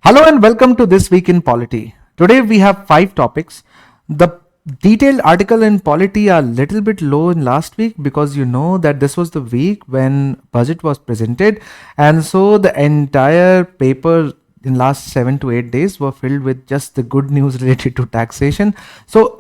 Hello and welcome to This Week in Polity. Today we have 5 topics. The detailed article in Polity are a little bit low in last week because you know that this was the week when budget was presented, and so the entire paper in last 7 to 8 days were filled with just the good news related to taxation. So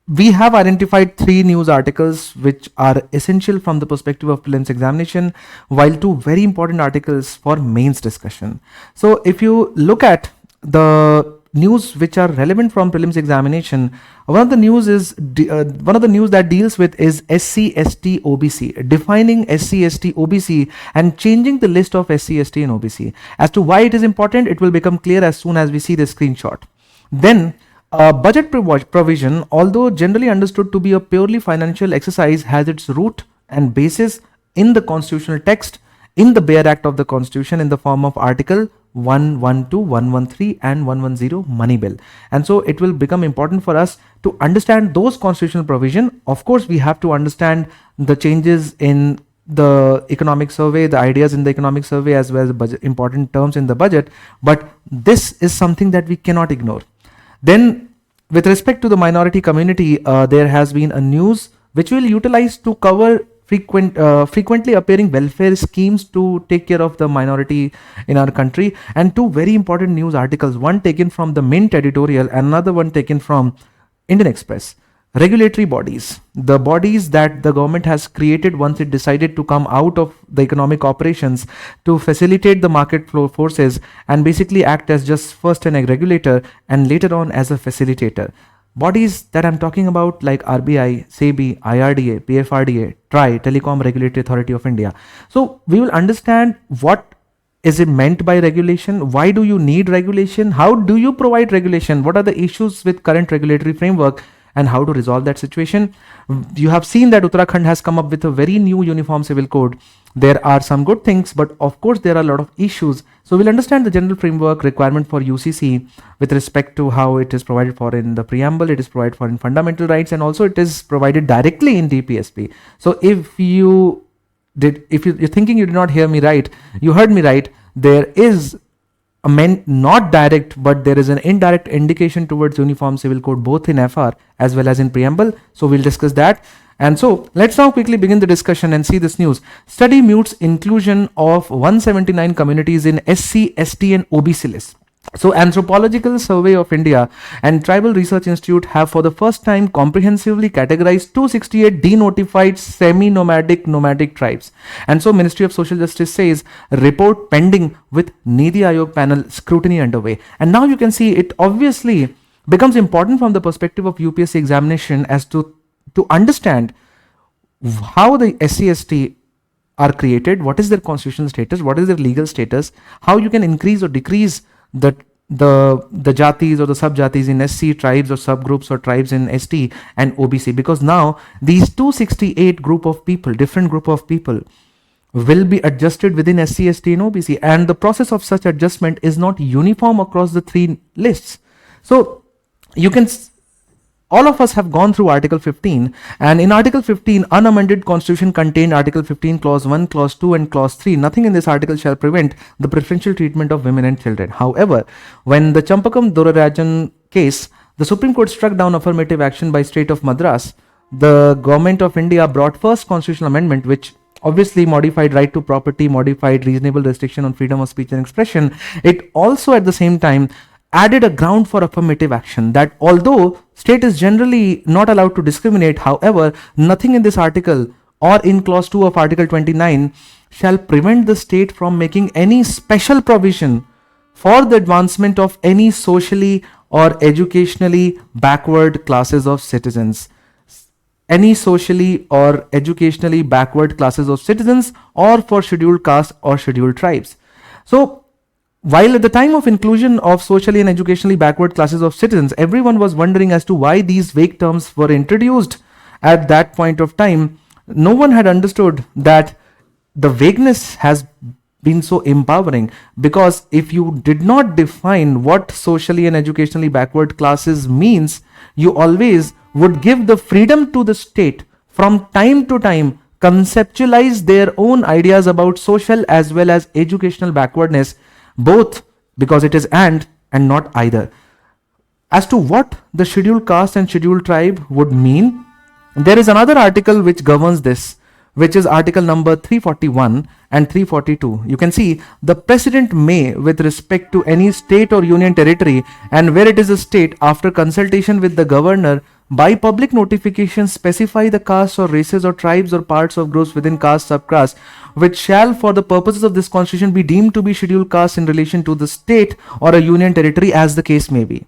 we have identified 3 news articles which are essential from the perspective of prelims examination, while 2 very important articles for mains discussion. So if you look at the news which are relevant from prelims examination, one of the news that deals with is SC, ST, OBC, defining SC, ST, OBC and changing the list of SC, ST and OBC. As to why it is important, it will become clear as soon as we see the screenshot. Then budget provision, although generally understood to be a purely financial exercise, has its root and basis in the constitutional text in the bare act of the constitution in the form of article 112, 113 and 110 money bill. And so it will become important for us to understand those constitutional provision. Of course, we have to understand the changes in the economic survey, the ideas in the economic survey, as well as the budget, important terms in the budget. But this is something that we cannot ignore. Then with respect to the minority community, there has been a news which will utilize to cover frequently appearing welfare schemes to take care of the minority in our country, and 2 very important news articles, one taken from the Mint editorial and another one taken from Indian Express. Regulatory bodies, the bodies that the government has created once it decided to come out of the economic operations to facilitate the market flow forces and basically act as just first an regulator and later on as a facilitator. Bodies that I'm talking about like RBI, SEBI, IRDA, PFRDA, TRAI, Telecom Regulatory Authority of India. So we will understand what is it meant by regulation, why do you need regulation, how do you provide regulation, what are the issues with current regulatory framework, and how to resolve that situation. You have seen that Uttarakhand has come up with a very new uniform civil code. There are some good things, but of course there are a lot of issues. So we'll understand the general framework requirement for UCC with respect to how it is provided for in the preamble, it is provided for in fundamental rights, and also it is provided directly in DPSP. So if you're thinking you did not hear me right, you heard me right. There is not direct, but there is an indirect indication towards uniform civil code both in FR as well as in preamble. So we'll discuss that. And so let's now quickly begin the discussion and see this news. Study mutes inclusion of 179 communities in SC, ST and OBC list. So Anthropological Survey of India and Tribal Research Institute have for the first time comprehensively categorized 268 denotified semi-nomadic tribes. And so Ministry of Social Justice says report pending with Niti Aayog panel scrutiny underway. And now you can see it obviously becomes important from the perspective of UPSC examination as to understand how the SC/ST are created, what is their constitutional status, what is their legal status, how you can increase or decrease the jatis or the sub-jatis in SC, tribes or subgroups or tribes in ST and OBC, because now these 268 different group of people will be adjusted within SC, ST and OBC, and the process of such adjustment is not uniform across the 3 lists. So you can all of us have gone through Article 15, and in Article 15, unamended constitution contained Article 15, Clause 1, Clause 2 and Clause 3. Nothing in this article shall prevent the preferential treatment of women and children. However, when the Champakam Dorarajan case, the Supreme Court struck down affirmative action by State of Madras, the Government of India brought first constitutional amendment which obviously modified right to property, modified reasonable restriction on freedom of speech and expression. It also at the same time added a ground for affirmative action that although state is generally not allowed to discriminate, however, nothing in this article or in clause 2 of article 29 shall prevent the state from making any special provision for the advancement of any socially or educationally backward classes of citizens. Any socially or educationally backward classes of citizens or for scheduled caste or scheduled tribes. So while at the time of inclusion of socially and educationally backward classes of citizens, everyone was wondering as to why these vague terms were introduced at that point of time, no one had understood that the vagueness has been so empowering, because if you did not define what socially and educationally backward classes means, you always would give the freedom to the state from time to time conceptualize their own ideas about social as well as educational backwardness, both because it is and not either. As to what the scheduled caste and scheduled tribe would mean, there is another article which governs this, which is article number 341 and 342. You can see the president may, with respect to any state or union territory, and where it is a state, after consultation with the governor, by public notification specify the castes or races or tribes or parts of groups within caste subcaste which shall for the purposes of this constitution be deemed to be scheduled caste in relation to the state or a union territory as the case may be.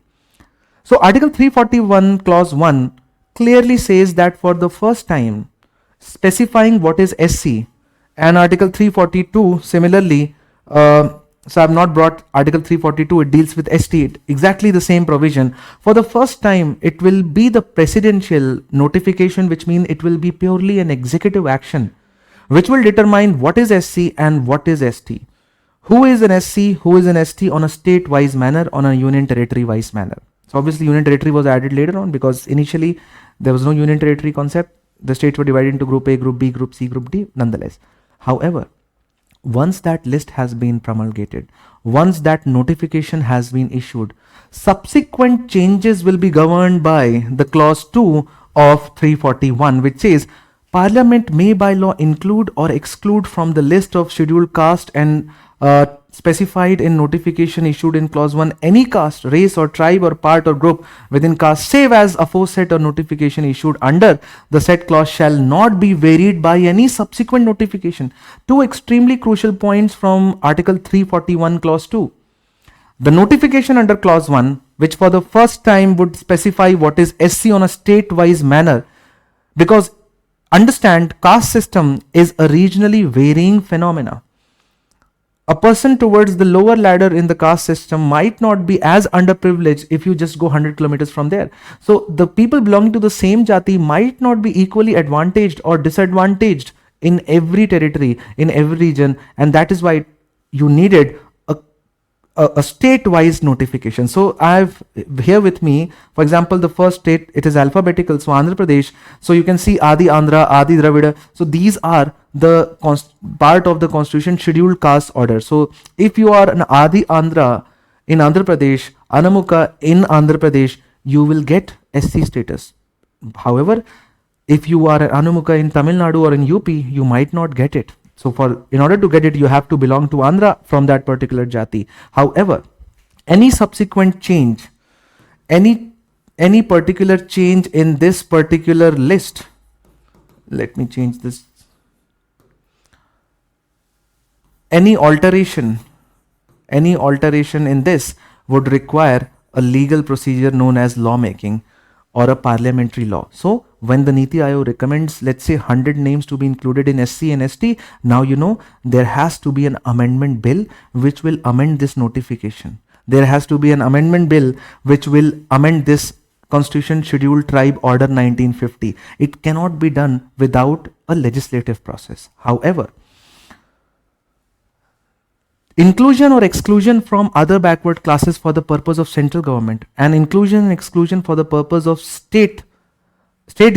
So article 341 clause 1 clearly says that for the first time specifying what is SC, and article 342 similarly, so I have not brought article 342, it deals with ST, exactly the same provision. For the first time it will be the presidential notification, which means it will be purely an executive action which will determine what is SC and what is ST. Who is an SC, who is an ST on a state wise manner, on a union territory wise manner. So obviously union territory was added later on, because initially there was no union territory concept. The states were divided into group A, group B, group C, group D nonetheless. However, once that list has been promulgated, once that notification has been issued, subsequent changes will be governed by the clause 2 of 341, which says Parliament may by law include or exclude from the list of scheduled caste and specified in notification issued in clause 1 any caste, race or tribe or part or group within caste, save as aforesaid or notification issued under the said clause shall not be varied by any subsequent notification. Two extremely crucial points from article 341 clause 2. The notification under clause 1, which for the first time would specify what is SC on a state-wise manner, because understand, caste system is a regionally varying phenomena. A person towards the lower ladder in the caste system might not be as underprivileged if you just go 100 kilometers from there. So the people belonging to the same jati might not be equally advantaged or disadvantaged in every territory, in every region, and that is why you needed a state-wise notification. So I have here with me, for example, the first state, it is alphabetical, so Andhra Pradesh. So you can see Adi Andhra, Adi Dravida. So these are the part of the constitution scheduled caste order. So if you are an Adi Andhra in Andhra Pradesh, Anamukha in Andhra Pradesh, you will get SC status. However, if you are an Anamukha in Tamil Nadu or in UP, you might not get it. So in order to get it, you have to belong to Andhra from that particular jati. However, any subsequent change, any particular change in this particular list, let me change this. Any alteration in this would require a legal procedure known as lawmaking or a parliamentary law. So when the Niti Aayog recommends, let's say 100 names to be included in SC and ST, now you know there has to be an amendment bill which will amend this notification. There has to be an amendment bill which will amend this Constitution Scheduled Tribe Order 1950. It cannot be done without a legislative process. However, inclusion or exclusion from other backward classes for the purpose of central government and inclusion and exclusion for the purpose of state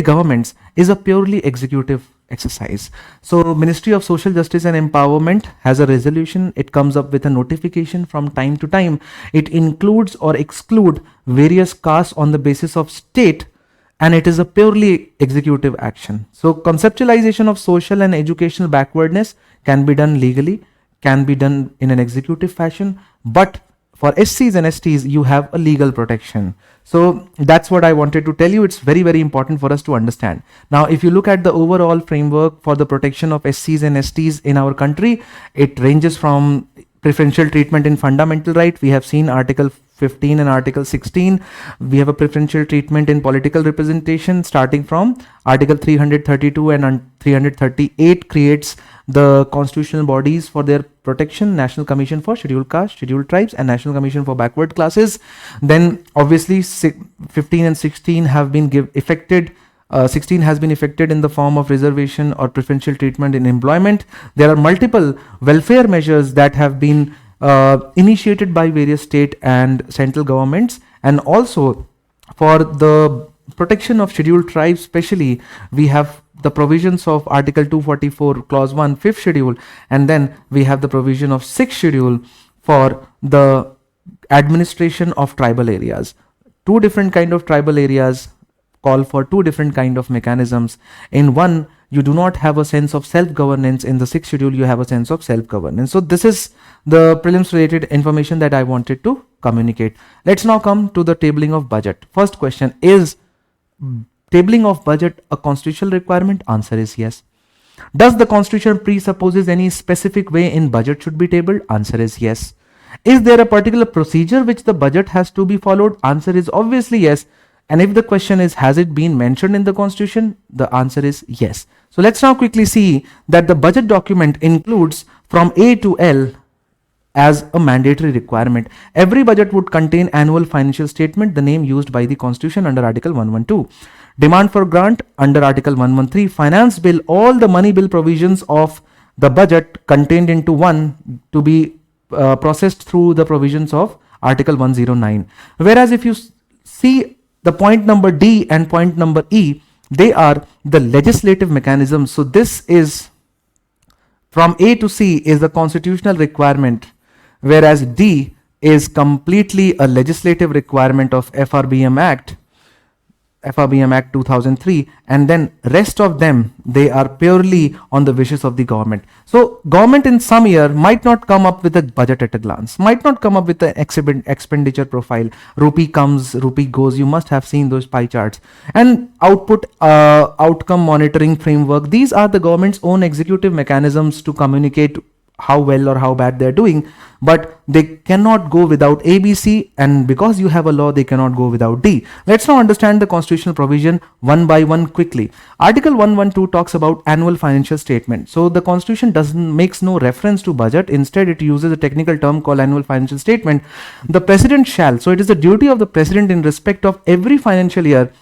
governments is a purely executive exercise. So Ministry of Social Justice and Empowerment has a resolution. It comes up with a notification from time to time. It includes or excludes various castes on the basis of state, and it is a purely executive action. So conceptualization of social and educational backwardness can be done legally, can be done in an executive fashion, but for SCs and STs, you have a legal protection. So that's what I wanted to tell you. It's very, very important for us to understand. Now, if you look at the overall framework for the protection of SCs and STs in our country, it ranges from preferential treatment in fundamental right. We have seen Article 15 and Article 16. We have a preferential treatment in political representation starting from Article 332 and 338 creates the constitutional bodies for their protection, National Commission for Scheduled Castes, Scheduled Tribes, and National Commission for Backward Classes. Then obviously 15 and 16 have been effected. 16 has been effected in the form of reservation or preferential treatment in employment. There are multiple welfare measures that have been initiated by various state and central governments, and also for the protection of scheduled tribes especially, we have the provisions of Article 244 Clause 1 5th schedule, and then we have the provision of 6th schedule for the administration of tribal areas. Two different kind of tribal areas call for two different kind of mechanisms. In one, you do not have a sense of self-governance. In the sixth schedule, you have a sense of self-governance. So this is the prelims related information that I wanted to communicate. Let's now come to the tabling of budget. First question, is tabling of budget a constitutional requirement? Answer is yes. Does the constitution presupposes any specific way in budget should be tabled? Answer is yes. Is there a particular procedure which the budget has to be followed? Answer is obviously yes. And if the question is, has it been mentioned in the constitution? The answer is yes. So let's now quickly see that the budget document includes from A to L as a mandatory requirement. Every budget would contain annual financial statement, the name used by the constitution under Article 112. Demand for grant under Article 113. Finance bill, all the money bill provisions of the budget contained into one to be processed through the provisions of Article 109. Whereas if you see the point number D and point number E, they are the legislative mechanisms. So this is from A to C is the constitutional requirement, whereas D is completely a legislative requirement of FRBM Act 2003, and then rest of them, they are purely on the wishes of the government. So government in some year might not come up with a budget at a glance, might not come up with an expenditure profile. Rupee comes, rupee goes. You must have seen those pie charts. And outcome monitoring framework. These are the government's own executive mechanisms to communicate how well or how bad they're doing, but they cannot go without ABC, and because you have a law, they cannot go without D. Let's now understand the constitutional provision one by one quickly. Article 112 talks about annual financial statement. So the constitution makes no reference to budget. Instead, it uses a technical term called annual financial statement. The president shall, so it is the duty of the president in respect of every financial year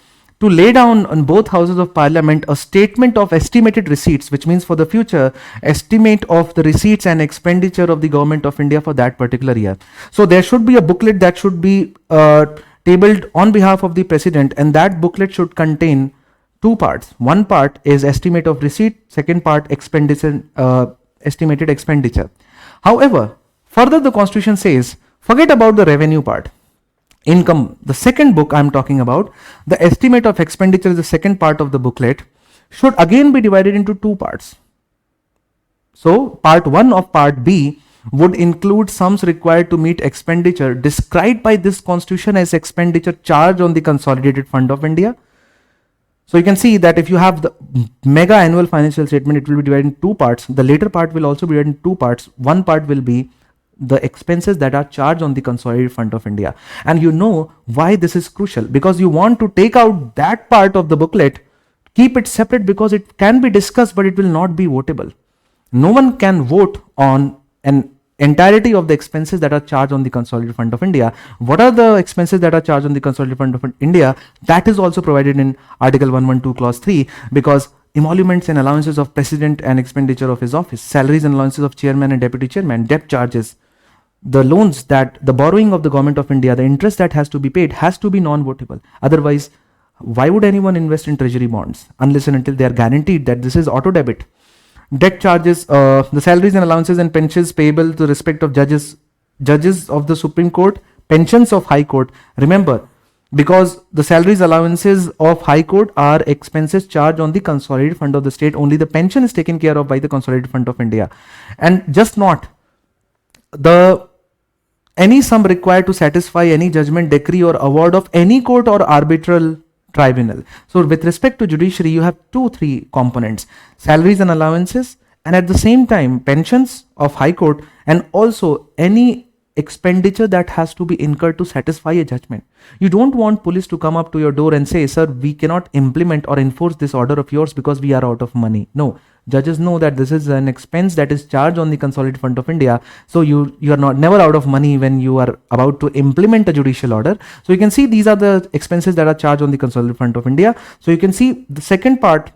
to lay down on both houses of parliament a statement of estimated receipts, which means for the future, estimate of the receipts and expenditure of the government of India for that particular year. So there should be a booklet that should be tabled on behalf of the president, and that booklet should contain two parts. One part is estimate of receipt, second part expenditure, estimated expenditure. However, further the constitution says, forget about the revenue part. Income, the second book I'm talking about, the estimate of expenditure is the second part of the booklet, should again be divided into two parts. So part 1 of part B would include sums required to meet expenditure described by this constitution as expenditure charge on the consolidated fund of India. So you can see that if you have the mega annual financial statement, it will be divided in two parts. The later part will also be divided in two parts. One part will be the expenses that are charged on the consolidated fund of India. And you know why this is crucial, because you want to take out that part of the booklet, keep it separate, because it can be discussed but it will not be votable. No one can vote on an entirety of the expenses that are charged on the consolidated fund of India. What are the expenses that are charged on the consolidated fund of India? That is also provided in Article 112 clause 3, because emoluments and allowances of president and expenditure of his office, salaries and allowances of chairman and deputy chairman, debt charges, the loans, that the borrowing of the government of India, the interest that has to be paid has to be non-votable. Otherwise, why would anyone invest in treasury bonds unless and until they are guaranteed that this is auto debit? Debt charges, the salaries and allowances and pensions payable to respect of judges of the Supreme Court, pensions of High Court. Remember, because the salaries allowances of High Court are expenses charged on the consolidated fund of the state, only the pension is taken care of by the consolidated fund of India, and just not any sum required to satisfy any judgment, decree or award of any court or arbitral tribunal. So with respect to judiciary, you have three components: salaries and allowances, and at the same time pensions of High Court, and also any expenditure that has to be incurred to satisfy a judgment. You don't want police to come up to your door and say, sir, we cannot implement or enforce this order of yours because we are out of money. No, judges know that this is an expense that is charged on the consolidated fund of India. So you are never out of money when you are about to implement a judicial order. So you can see these are the expenses that are charged on the consolidated fund of India. So you can see the second part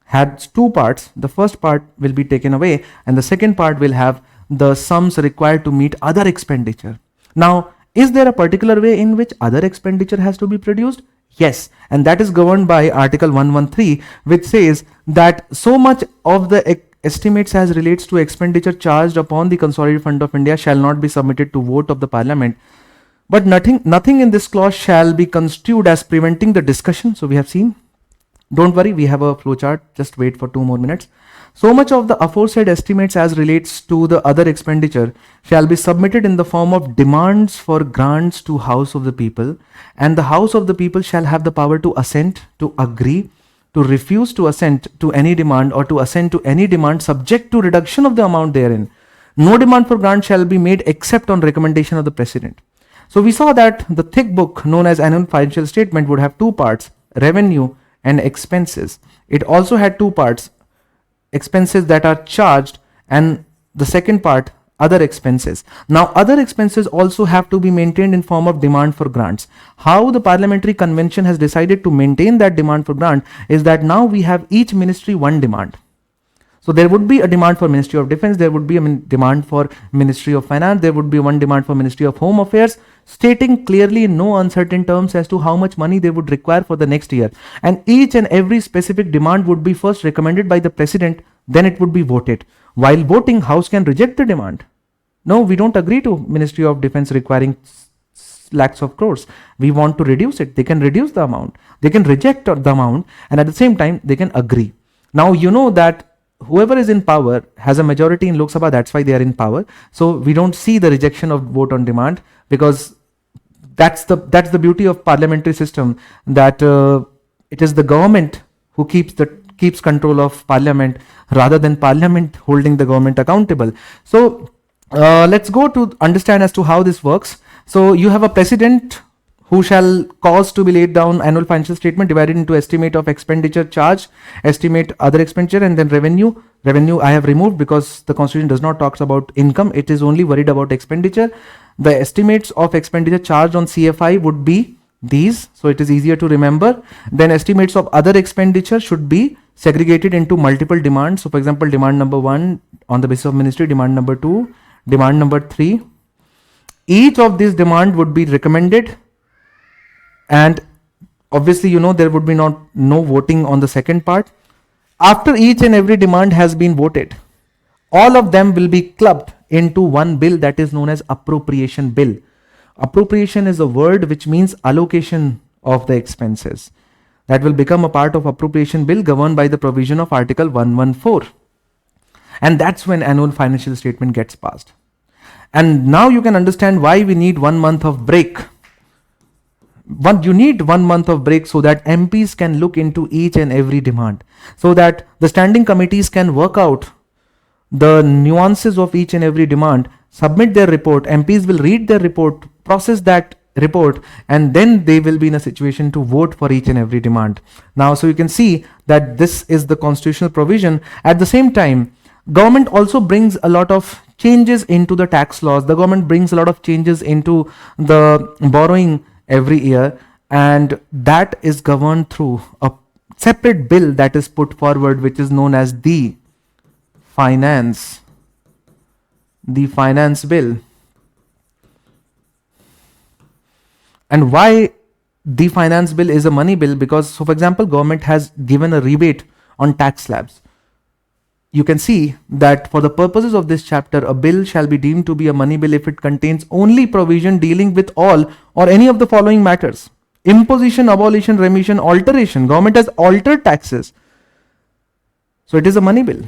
has two parts. The first part will be taken away, and the second part will have the sums required to meet other expenditure. Now, is there a particular way in which other expenditure has to be produced? Yes, and that is governed by Article 113, which says that so much of the estimates as relates to expenditure charged upon the consolidated fund of India shall not be submitted to vote of the parliament But nothing in this clause shall be construed as preventing the discussion. So we have seen. Don't worry, we have a flowchart. Just wait for 2 more minutes. So much of the aforesaid estimates as relates to the other expenditure shall be submitted in the form of demands for grants to House of the People, and the House of the People shall have the power to assent, to agree, to refuse to assent to any demand, or to assent to any demand subject to reduction of the amount therein. No demand for grant shall be made except on recommendation of the President. So we saw that the thick book known as annual financial statement would have 2 parts, revenue and expenses. It also had 2 parts, expenses that are charged, and the second part, other expenses. Now other expenses also have to be maintained in form of demand for grants. How the parliamentary convention has decided to maintain that demand for grant is that now we have each ministry one demand. So there would be a demand for Ministry of Defense, there would be a demand for Ministry of Finance, there would be one demand for Ministry of Home Affairs, stating clearly in no uncertain terms as to how much money they would require for the next year. And each and every specific demand would be first recommended by the President, then it would be voted. While voting, House can reject the demand. No, we don't agree to Ministry of Defense requiring lakhs of crores. We want to reduce it. They can reduce the amount. They can reject the amount, and at the same time, they can agree. Now, you know that whoever is in power has a majority in Lok Sabha, that's why they are in power. So we don't see the rejection of vote on demand, because that's the beauty of parliamentary system, that it is the government who keeps control of parliament rather than parliament holding the government accountable. So let's go to understand as to how this works. So you have a president who shall cause to be laid down annual financial statement divided into estimate of expenditure charge, estimate other expenditure, and then revenue. Revenue I have removed because the constitution does not talk about income. It is only worried about expenditure. The estimates of expenditure charged on CFI would be these, so it is easier to remember. Then estimates of other expenditure should be segregated into multiple demands. So for example, demand number 1 on the basis of ministry, demand number 2, demand number 3. Each of these demand would be recommended, and obviously there would be no voting on the second part. After each and every demand has been voted, all of them will be clubbed into one bill that is known as appropriation bill. Appropriation is a word which means allocation of the expenses. That will become a part of appropriation bill governed by the provision of Article 114. And that's when annual financial statement gets passed. And now you can understand why we need 1 month of break. You need 1 month of break so that MPs can look into each and every demand, so that the standing committees can work out the nuances of each and every demand, submit their report, MPs will read their report, process that report, and then they will be in a situation to vote for each and every demand. Now, so you can see that this is the constitutional provision. At the same time, government also brings a lot of changes into the tax laws. The government brings a lot of changes into the borrowing every year, and that is governed through a separate bill that is put forward, which is known as the finance bill. And why the finance bill is a money bill? Because, so for example, government has given a rebate on tax slabs. You can see that for the purposes of this chapter, a bill shall be deemed to be a money bill if it contains only provision dealing with all or any of the following matters: imposition, abolition, remission, alteration. Government has altered taxes, so it is a money bill.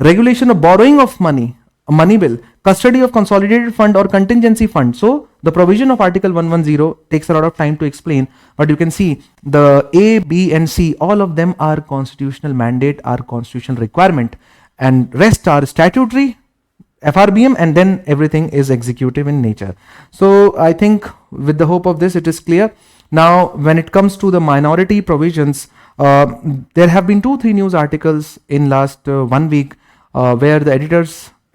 Regulation of borrowing of money, a money bill. Custody of consolidated fund or contingency fund. So the provision of Article 110 takes a lot of time to explain, but you can see the A, B, and C, all of them are constitutional mandate, are constitutional requirement, and rest are statutory, FRBM, and then everything is executive in nature. So I think with the hope of this, it is clear. Now, when it comes to the minority provisions, there have been 2-3 news articles in last 1 week where the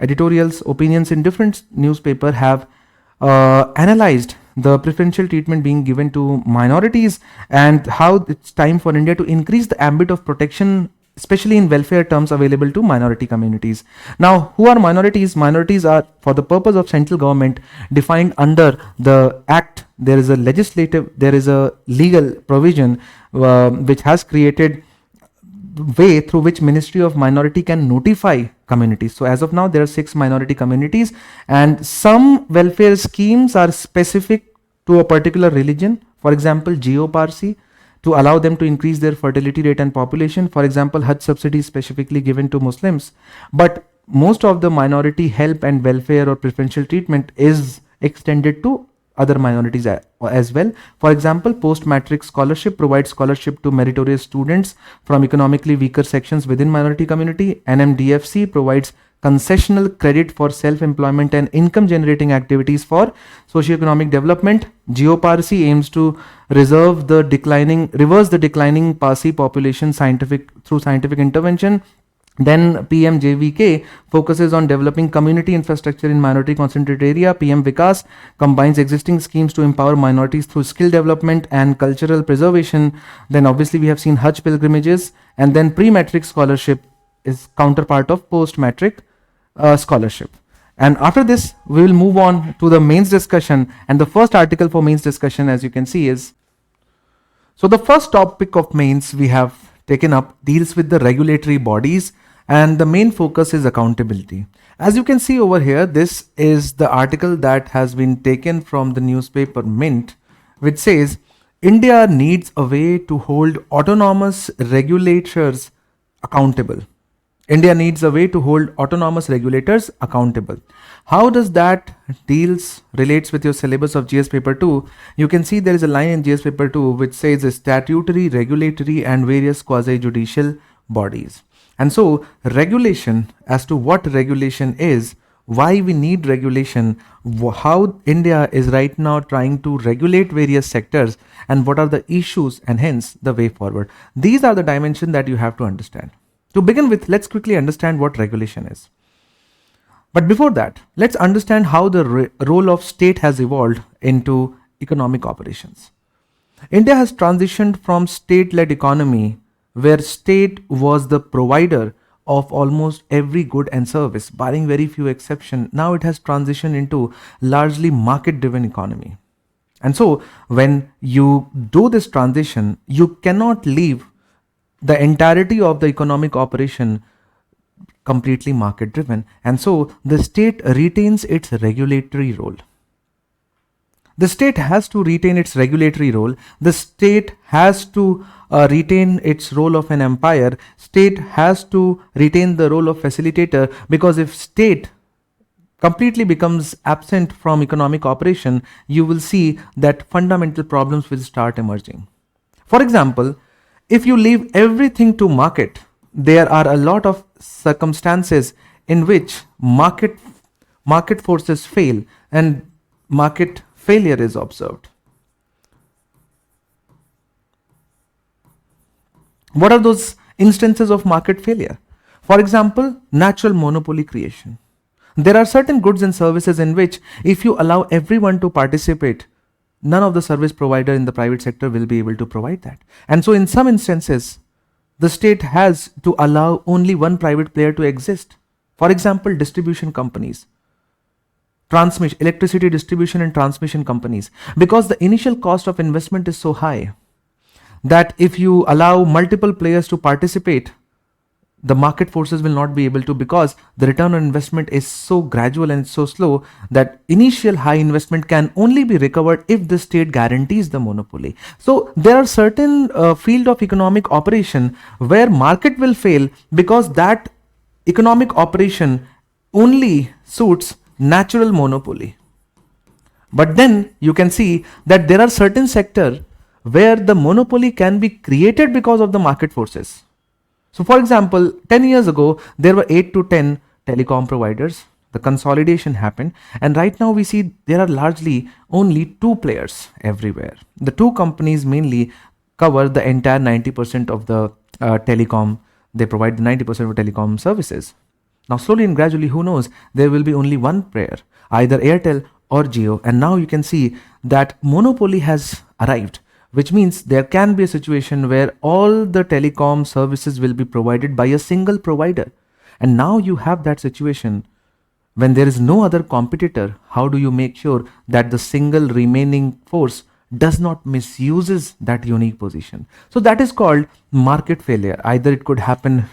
editorials, opinions in different newspaper have analyzed the preferential treatment being given to minorities and how it's time for India to increase the ambit of protection, especially in welfare terms, available to minority communities. Now, who are minorities? Minorities are, for the purpose of central government, defined under the Act. There is a legal provision which has created way through which Ministry of Minority can notify communities. So as of now, there are 6 minority communities, and some welfare schemes are specific to a particular religion, for example, geoparcy, to allow them to increase their fertility rate and population. For example, Hajj subsidies specifically given to Muslims. But most of the minority help and welfare or preferential treatment is extended to other minorities as well. For example, post-matric scholarship provides scholarship to meritorious students from economically weaker sections within minority community. NMDFC provides concessional credit for self-employment and income-generating activities for socio-economic development. Geoparcy aims to reverse the declining Parsi population through scientific intervention. Then PMJVK focuses on developing community infrastructure in minority concentrated area. PM Vikas combines existing schemes to empower minorities through skill development and cultural preservation. Then obviously we have seen Hajj pilgrimages, and then pre-matric scholarship is counterpart of post-matric scholarship. And after this, we will move on to the mains discussion. And the first article for mains discussion, as you can see, is, so the first topic of mains we have taken up deals with the regulatory bodies, and the main focus is accountability. As you can see over here, this is the article that has been taken from the newspaper Mint, which says India needs a way to hold autonomous regulators accountable. India needs a way to hold autonomous regulators accountable. How does that relates with your syllabus of GS paper 2? You can see there is a line in GS paper 2 which says statutory, regulatory and various quasi-judicial bodies. And so regulation, as to what regulation is, why we need regulation, how India is right now trying to regulate various sectors, and what are the issues and hence the way forward. These are the dimensions that you have to understand. To begin with, let's quickly understand what regulation is. But before that, let's understand how the role of state has evolved into economic operations. India has transitioned from state-led economy, where state was the provider of almost every good and service, barring very few exceptions. Now it has transitioned into largely market-driven economy. And so when you do this transition, you cannot leave the entirety of the economic operation completely market driven, and so the state retains its regulatory role. The state has to retain its regulatory role. The state has to retain its role of an empire. State has to retain the role of facilitator, because if state completely becomes absent from economic operation, you will see that fundamental problems will start emerging. For example, if you leave everything to market, there are a lot of circumstances in which market forces fail and market failure is observed. What are those instances of market failure? For example, natural monopoly creation. There are certain goods and services in which if you allow everyone to participate, none of the service provider in the private sector will be able to provide that. And so in some instances, the state has to allow only one private player to exist. For example, distribution companies, electricity distribution and transmission companies, because the initial cost of investment is so high that if you allow multiple players to participate, the market forces will not be able to, because the return on investment is so gradual and so slow that initial high investment can only be recovered if the state guarantees the monopoly. So there are certain field of economic operation where market will fail because that economic operation only suits natural monopoly. But then you can see that there are certain sectors where the monopoly can be created because of the market forces. So for example, 10 years ago, there were 8 to 10 telecom providers. The consolidation happened, and right now we see there are largely only 2 players everywhere. The 2 companies mainly cover the entire 90% of the telecom. They provide the 90% of telecom services. Now slowly and gradually, who knows, there will be only one player, either Airtel or Jio. And now you can see that monopoly has arrived, which means there can be a situation where all the telecom services will be provided by a single provider. And now you have that situation when there is no other competitor. How do you make sure that the single remaining force does not misuses that unique position? So that is called market failure. Either it could happen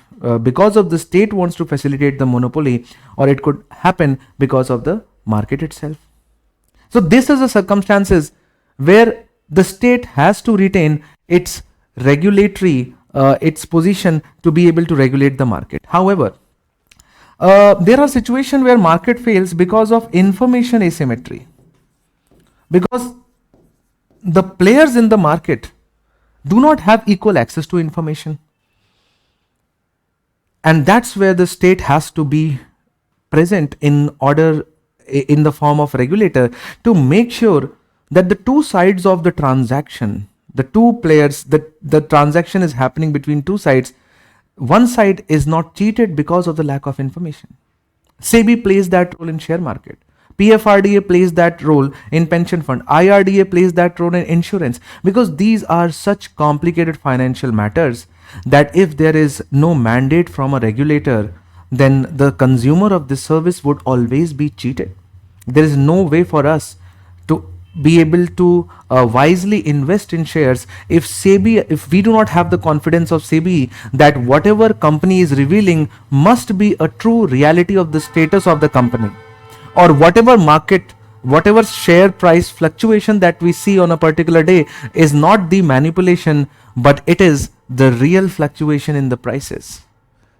because of the state wants to facilitate the monopoly, or it could happen because of the market itself. So this is the circumstances where the state has to retain its regulatory, its position to be able to regulate the market. However, there are situations where market fails because of information asymmetry, because the players in the market do not have equal access to information, and that's where the state has to be present in the form of regulator to make sure that the two sides of the transaction, the two players, the transaction is happening between two sides, one side is not cheated because of the lack of information. SEBI plays that role in share market. PFRDA plays that role in pension fund. IRDA plays that role in insurance, because these are such complicated financial matters that if there is no mandate from a regulator, then the consumer of this service would always be cheated. There is no way for us to be able to wisely invest in shares if we do not have the confidence of SEBI that whatever company is revealing must be a true reality of the status of the company, or whatever share price fluctuation that we see on a particular day is not the manipulation, but it is the real fluctuation in the prices.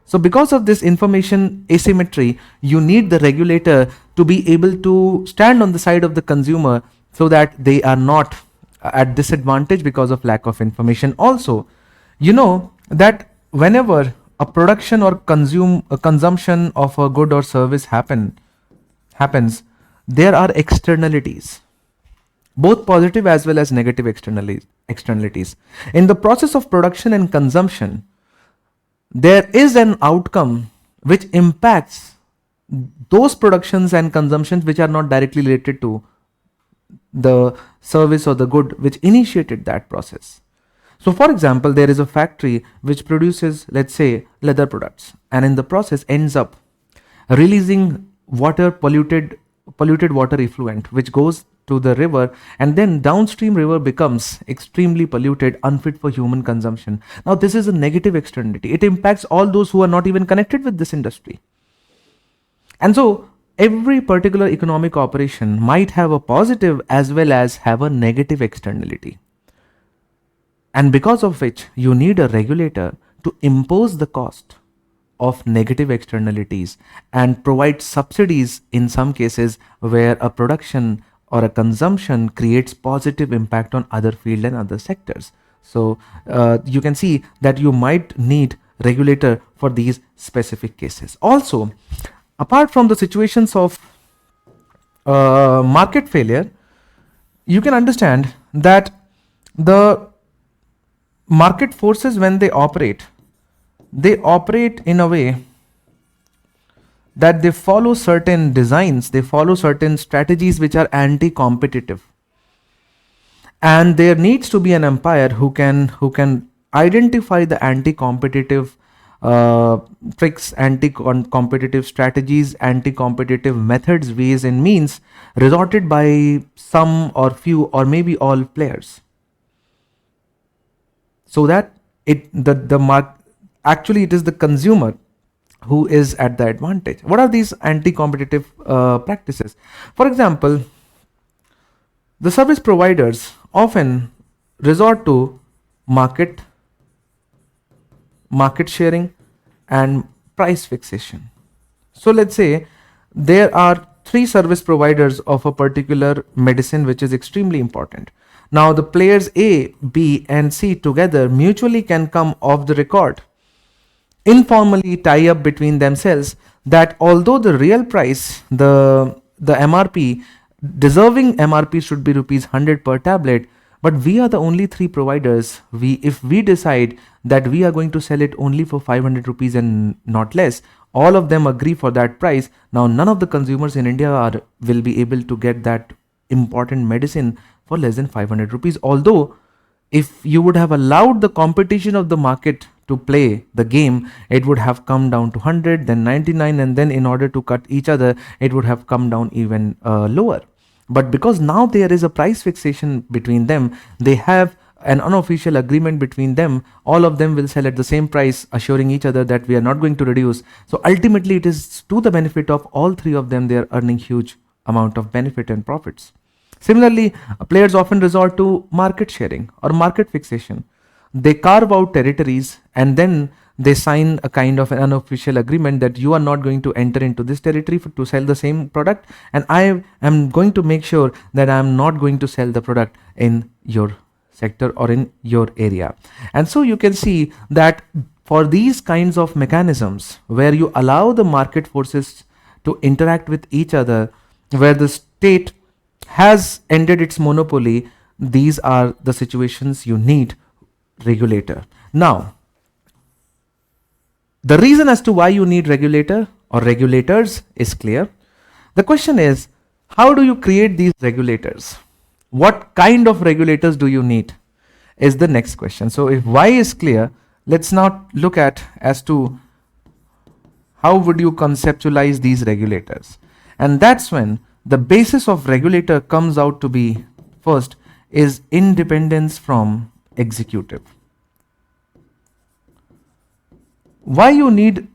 So because of this information asymmetry, you need the regulator to be able to stand on the side of the consumer so that they are not at disadvantage because of lack of information. Also, you know that whenever a production or consumption of a good or service happens, there are externalities, both positive as well as negative externalities. In the process of production and consumption, there is an outcome which impacts those productions and consumptions which are not directly related to the service or the good which initiated that process. So for example, there is a factory which produces, let's say, leather products, and in the process ends up releasing polluted water effluent which goes to the river, and then downstream river becomes extremely polluted, unfit for human consumption. Now this is a negative externality. It impacts all those who are not even connected with this industry. And so every particular economic operation might have a positive as well as have a negative externality, and because of which you need a regulator to impose the cost of negative externalities and provide subsidies in some cases where a production or a consumption creates positive impact on other field and other sectors. So you can see that you might need regulator for these specific cases. Also, apart from the situations of market failure, you can understand that the market forces, when they operate in a way that they follow certain designs, they follow certain strategies which are anti-competitive, and there needs to be an umpire who can identify the anti-competitive tricks, anti-competitive strategies, anti-competitive methods, ways and means resorted by some or few or maybe all players, so that it is the consumer who is at the advantage. What are these anti-competitive practices? For example, the service providers often resort to market sharing and price fixation. So let's say there are 3 service providers of a particular medicine which is extremely important. Now the players A, B and C together mutually can come off the record, informally tie up between themselves that although the real price, the MRP, deserving MRP should be ₹100 per tablet, but we are the only 3 providers. If we decide that we are going to sell it only for ₹500 and not less, all of them agree for that price. Now none of the consumers in India will be able to get that important medicine for less than ₹500. Although if you would have allowed the competition of the market to play the game, it would have come down to 100, then 99, and then in order to cut each other, it would have come down even lower. But because now there is a price fixation between them, they have an unofficial agreement between them. All of them will sell at the same price, assuring each other that we are not going to reduce. So ultimately, it is to the benefit of all 3 of them. They are earning huge amount of benefit and profits. Similarly, players often resort to market sharing or market fixation. They carve out territories and then they sign a kind of an unofficial agreement that you are not going to enter into this territory to sell the same product, and I am going to make sure that I am not going to sell the product in your sector or in your area. And so you can see that for these kinds of mechanisms where you allow the market forces to interact with each other, where the state has ended its monopoly, these are the situations you need regulator. Now, the reason as to why you need regulator or regulators is clear. The question is, how do you create these regulators? What kind of regulators do you need? Is the next question. So if why is clear, let's now look at as to how would you conceptualize these regulators. And that's when the basis of regulator comes out to be, first, is independence from executive. Why you need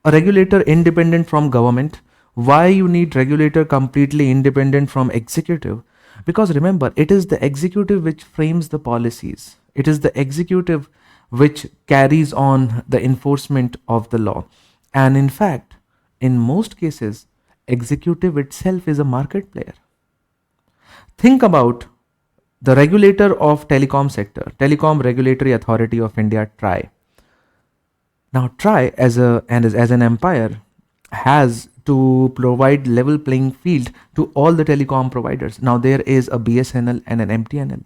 a regulator independent from government? Why you need regulator completely independent from executive? Because remember, it is the executive which frames the policies. It is the executive which carries on the enforcement of the law. And in fact, in most cases, executive itself is a market player. Think about the regulator of telecom sector, Telecom Regulatory Authority of India, TRAI. Now, TRAI as an empire has to provide level playing field to all the telecom providers. Now, there is a BSNL and an MTNL.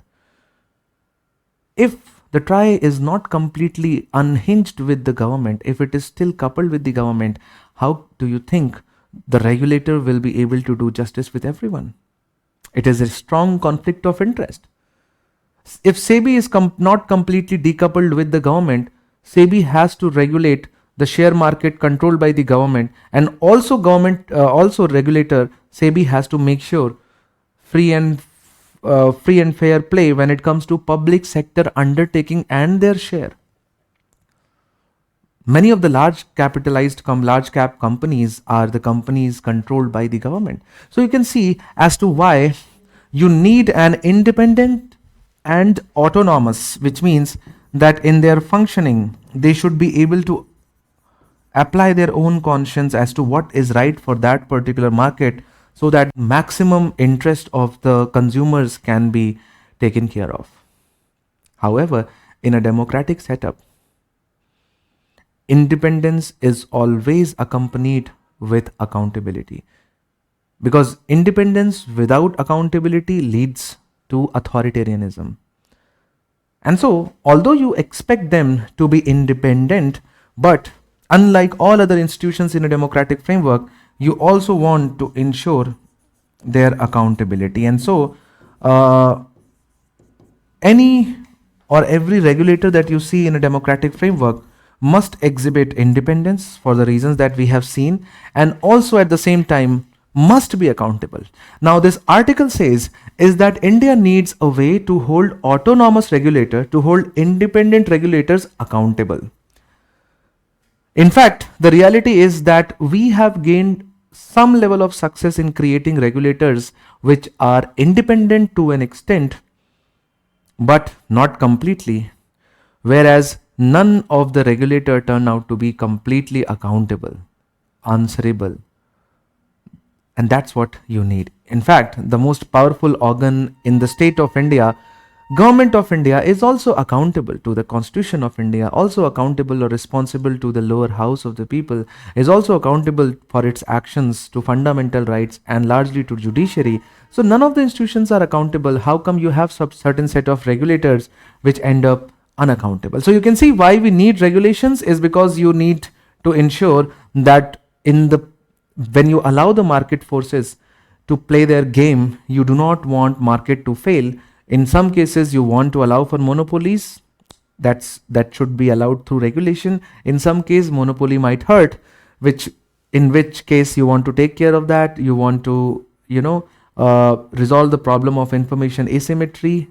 If the TRAI is not completely unhinged with the government, if it is still coupled with the government, how do you think the regulator will be able to do justice with everyone? It is a strong conflict of interest. If SEBI is not completely decoupled with the government, SEBI has to regulate the share market controlled by the government, and also also regulator SEBI has to make sure free and fair play when it comes to public sector undertaking and their share. Many of the large cap companies are the companies controlled by the government. So you can see as to why you need an independent and autonomous, which means that in their functioning they should be able to apply their own conscience as to what is right for that particular market, so that maximum interest of the consumers can be taken care of. However, in a democratic setup, independence is always accompanied with accountability, because independence without accountability leads to authoritarianism. And so, although you expect them to be independent, but unlike all other institutions in a democratic framework, you also want to ensure their accountability. And so, any or every regulator that you see in a democratic framework must exhibit independence for the reasons that we have seen, and also at the same time must be accountable. Now, this article says is that India needs a way to hold autonomous regulator, to hold independent regulators accountable. In fact, the reality is that we have gained some level of success in creating regulators which are independent to an extent, but not completely, whereas none of the regulator turn out to be completely accountable, answerable. And that's what you need. In fact, the most powerful organ in the state of India, Government of India, is also accountable to the Constitution of India, also accountable or responsible to the lower house of the people, is also accountable for its actions to fundamental rights and largely to judiciary. So none of the institutions are accountable. How come you have certain set of regulators which end up unaccountable? So you can see why we need regulations is because you need to ensure that when you allow the market forces to play their game, you do not want market to fail. In some cases, you want to allow for monopolies. That should be allowed through regulation. In some case, monopoly might hurt, in which case you want to take care of that. You want to, resolve the problem of information asymmetry.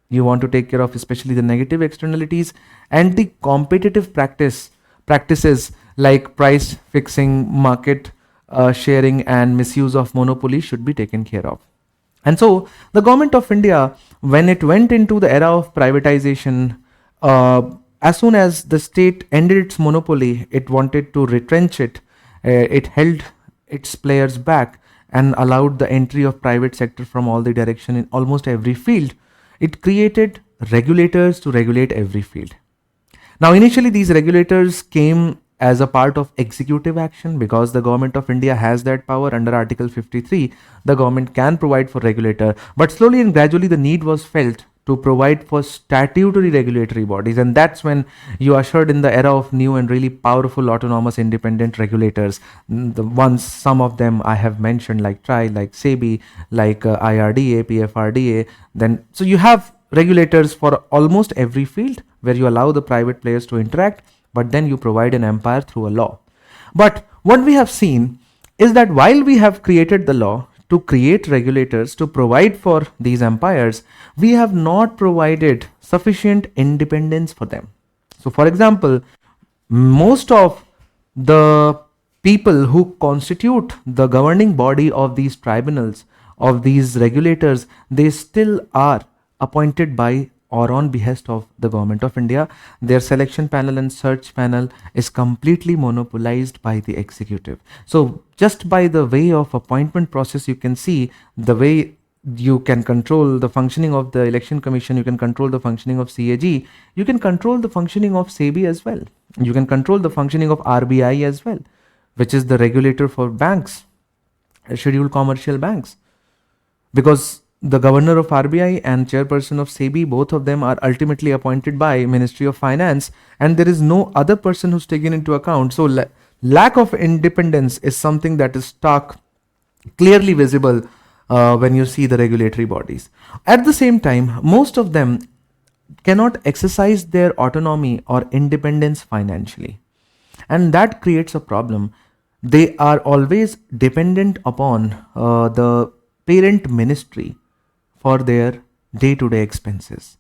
You want to take care of especially the negative externalities, and the competitive practices like price fixing, market sharing, and misuse of monopoly should be taken care of. And so the government of India, when it went into the era of privatization, as soon as the state ended its monopoly, it wanted to retrench it. It held its players back and allowed the entry of private sector from all the direction in almost every field. It created regulators to regulate every field. Now, initially, these regulators came as a part of executive action because the government of India has that power under Article 53. The government can provide for regulator, but slowly and gradually, the need was felt to provide for statutory regulatory bodies, and that's when you ushered in the era of new and really powerful autonomous independent regulators. The ones, some of them I have mentioned, like TRI, like SEBI, like IRDA, PFRDA. Then, so you have regulators for almost every field where you allow the private players to interact, but then you provide an empire through a law. But what we have seen is that while we have created the law to create regulators to provide for these empires, we have not provided sufficient independence for them. So, for example, most of the people who constitute the governing body of these tribunals, of these regulators, they still are appointed by or on behest of the government of India. Their selection panel and search panel is completely monopolized by the executive. So just by the way of appointment process, you can see the way you can control the functioning of the election commission, you can control the functioning of CAG, you can control the functioning of SEBI as well. You can control the functioning of RBI as well, which is the regulator for banks, scheduled commercial banks. Because the governor of RBI and chairperson of SEBI, both of them are ultimately appointed by Ministry of Finance, and there is no other person who's taken into account. So lack of independence is something that is stark, clearly visible when you see the regulatory bodies. At the same time, most of them cannot exercise their autonomy or independence financially, and that creates a problem. They are always dependent upon the parent ministry for their day-to-day expenses.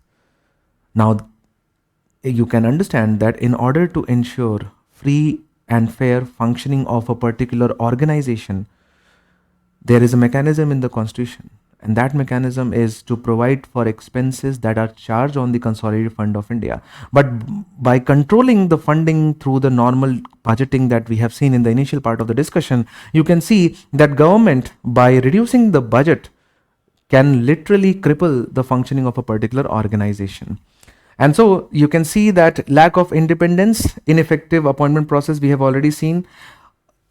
Now, you can understand that in order to ensure free and fair functioning of a particular organization, there is a mechanism in the constitution, and that mechanism is to provide for expenses that are charged on the consolidated fund of India. But by controlling the funding through the normal budgeting that we have seen in the initial part of the discussion, you can see that government, by reducing the budget, can literally cripple the functioning of a particular organization. And so you can see that lack of independence, ineffective appointment process we have already seen.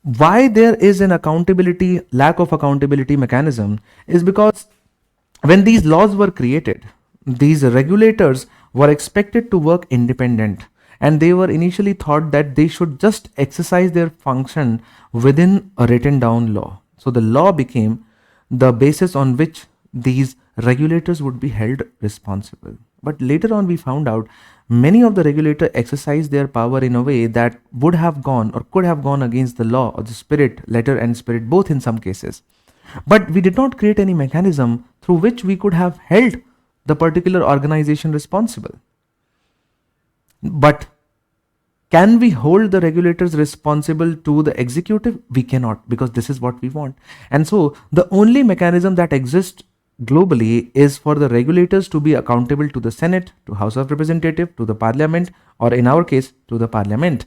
Why there is an accountability, lack of accountability mechanism is because when these laws were created, these regulators were expected to work independent, and they were initially thought that they should just exercise their function within a written down law. So the law became the basis on which these regulators would be held responsible. But later on we found out many of the regulators exercised their power in a way that would have gone or could have gone against the law or the spirit, letter and spirit, both in some cases. But we did not create any mechanism through which we could have held the particular organization responsible. But can we hold the regulators responsible to the executive? We cannot, because this is what we want. And so the only mechanism that exists globally is for the regulators to be accountable to the Senate, to House of Representatives, to the Parliament, or in our case, to the Parliament.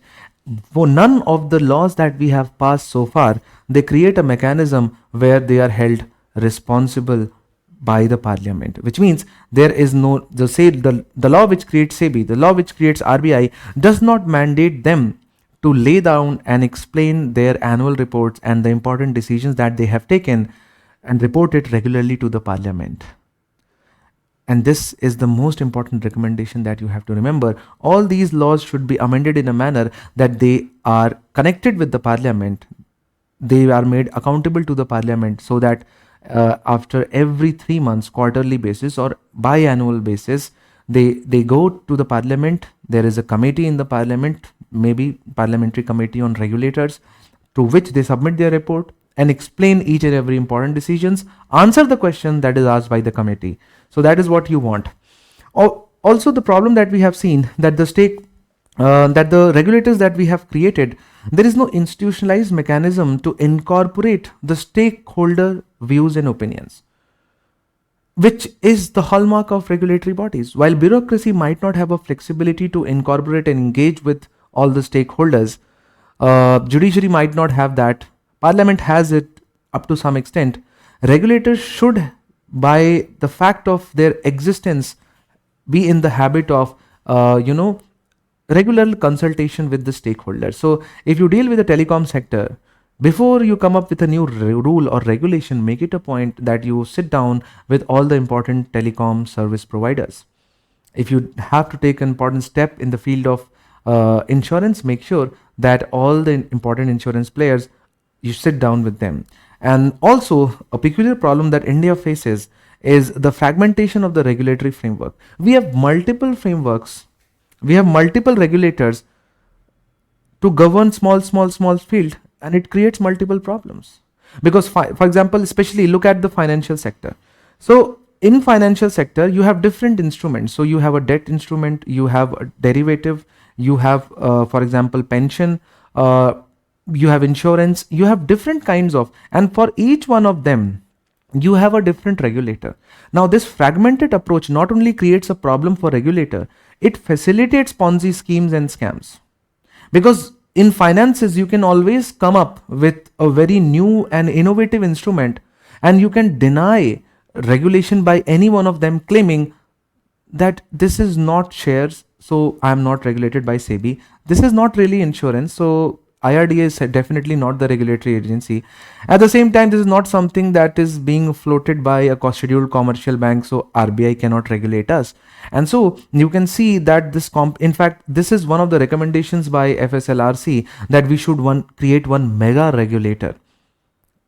For none of the laws that we have passed so far, they create a mechanism where they are held responsible by the Parliament, which means there is no, the law which creates SEBI, the law which creates RBI does not mandate them to lay down and explain their annual reports and the important decisions that they have taken and report it regularly to the Parliament. And this is the most important recommendation that you have to remember. All these laws should be amended in a manner that they are connected with the Parliament. They are made accountable to the Parliament, so that after every 3 months, quarterly basis or biannual basis, they go to the Parliament. There is a committee in the Parliament, maybe Parliamentary Committee on Regulators, to which they submit their report and explain each and every important decisions, answer the question that is asked by the committee. So that is what you want. Also, the problem that we have seen, that the regulators that we have created, there is no institutionalized mechanism to incorporate the stakeholder views and opinions. which is the hallmark of regulatory bodies. While bureaucracy might not have a flexibility to incorporate and engage with all the stakeholders, judiciary might not have that. Parliament has it up to some extent. Regulators should, by the fact of their existence, be in the habit of, regular consultation with the stakeholders. So, if you deal with the telecom sector, before you come up with a new rule or regulation, make it a point that you sit down with all the important telecom service providers. If you have to take an important step in the field of insurance, make sure that all the important insurance players, you sit down with them. And also, a peculiar problem that India faces is the fragmentation of the regulatory framework. We have multiple frameworks, we have multiple regulators to govern small field, and it creates multiple problems. Because for example, especially look at the financial sector. So in financial sector, you have different instruments. So you have a debt instrument, you have a derivative, you have for example pension, you have insurance, you have different kinds of, and for each one of them you have a different regulator. Now this fragmented approach not only creates a problem for regulator, it facilitates Ponzi schemes and scams. Because in finances, you can always come up with a very new and innovative instrument, and you can deny regulation by any one of them, claiming that this is not shares, so I am not regulated by SEBI. This is not really insurance, so IRDA is definitely not the regulatory agency. At the same time, this is not something that is being floated by a scheduled commercial bank, so RBI cannot regulate us. And so you can see that this in fact, this is one of the recommendations by FSLRC, that we should create one mega regulator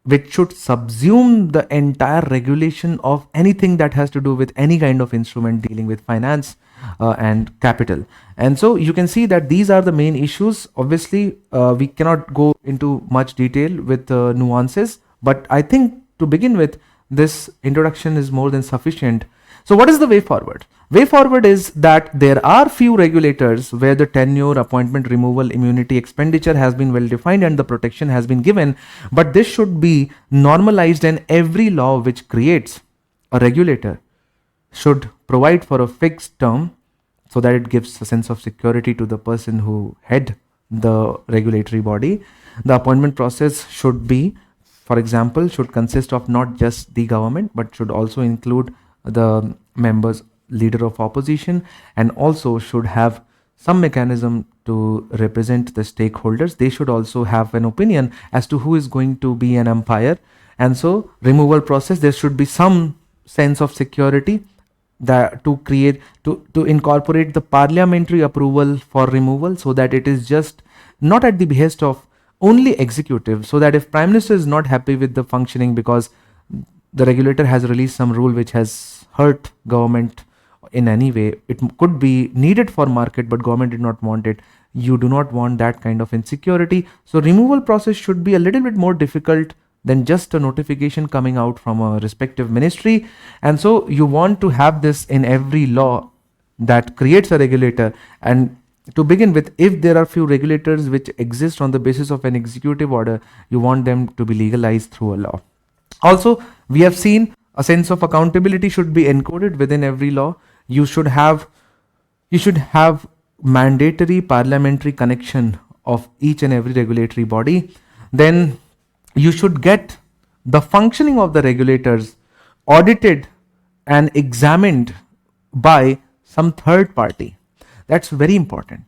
which should subsume the entire regulation of anything that has to do with any kind of instrument dealing with finance and capital. And so you can see that these are the main issues. Obviously, we cannot go into much detail with nuances, but I think to begin with, this introduction is more than sufficient. So what is the way forward? Way forward is that there are few regulators where the tenure, appointment, removal, immunity, expenditure has been well defined and the protection has been given, but this should be normalized, and every law which creates a regulator should provide for a fixed term so that it gives a sense of security to the person who head the regulatory body. The appointment process should be, for example, should consist of not just the government, but should also include the members, leader of opposition, and also should have some mechanism to represent the stakeholders. They should also have an opinion as to who is going to be an umpire. And so removal process, there should be some sense of security that to create, to incorporate the parliamentary approval for removal, so that it is just not at the behest of only executive, so that if Prime Minister is not happy with the functioning because the regulator has released some rule which has hurt government in any way, it could be needed for market, but government did not want it. You do not want that kind of insecurity. So removal process should be a little bit more difficult than just a notification coming out from a respective ministry. And so you want to have this in every law that creates a regulator. And to begin with, if there are few regulators which exist on the basis of an executive order, you want them to be legalized through a law. Also, we have seen a sense of accountability should be encoded within every law. You should have mandatory parliamentary connection of each and every regulatory body. Then you should get the functioning of the regulators audited and examined by some third party. That's very important,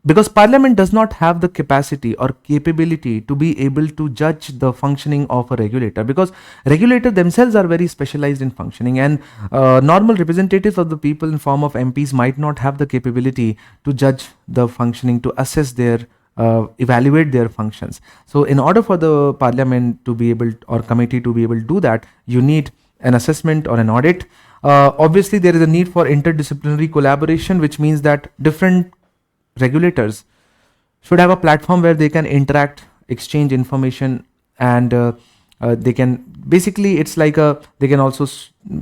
because Parliament does not have the capacity or capability to be able to judge the functioning of a regulator, because regulators themselves are very specialized in functioning, and normal representatives of the people in form of MPs might not have the capability to judge the functioning, to assess their evaluate their functions. So in order for the Parliament to be able, or committee to be able to do that, you need an assessment or an audit. Obviously, there is a need for interdisciplinary collaboration, which means that different regulators should have a platform where they can interact, exchange information, and they can basically, it's like they can also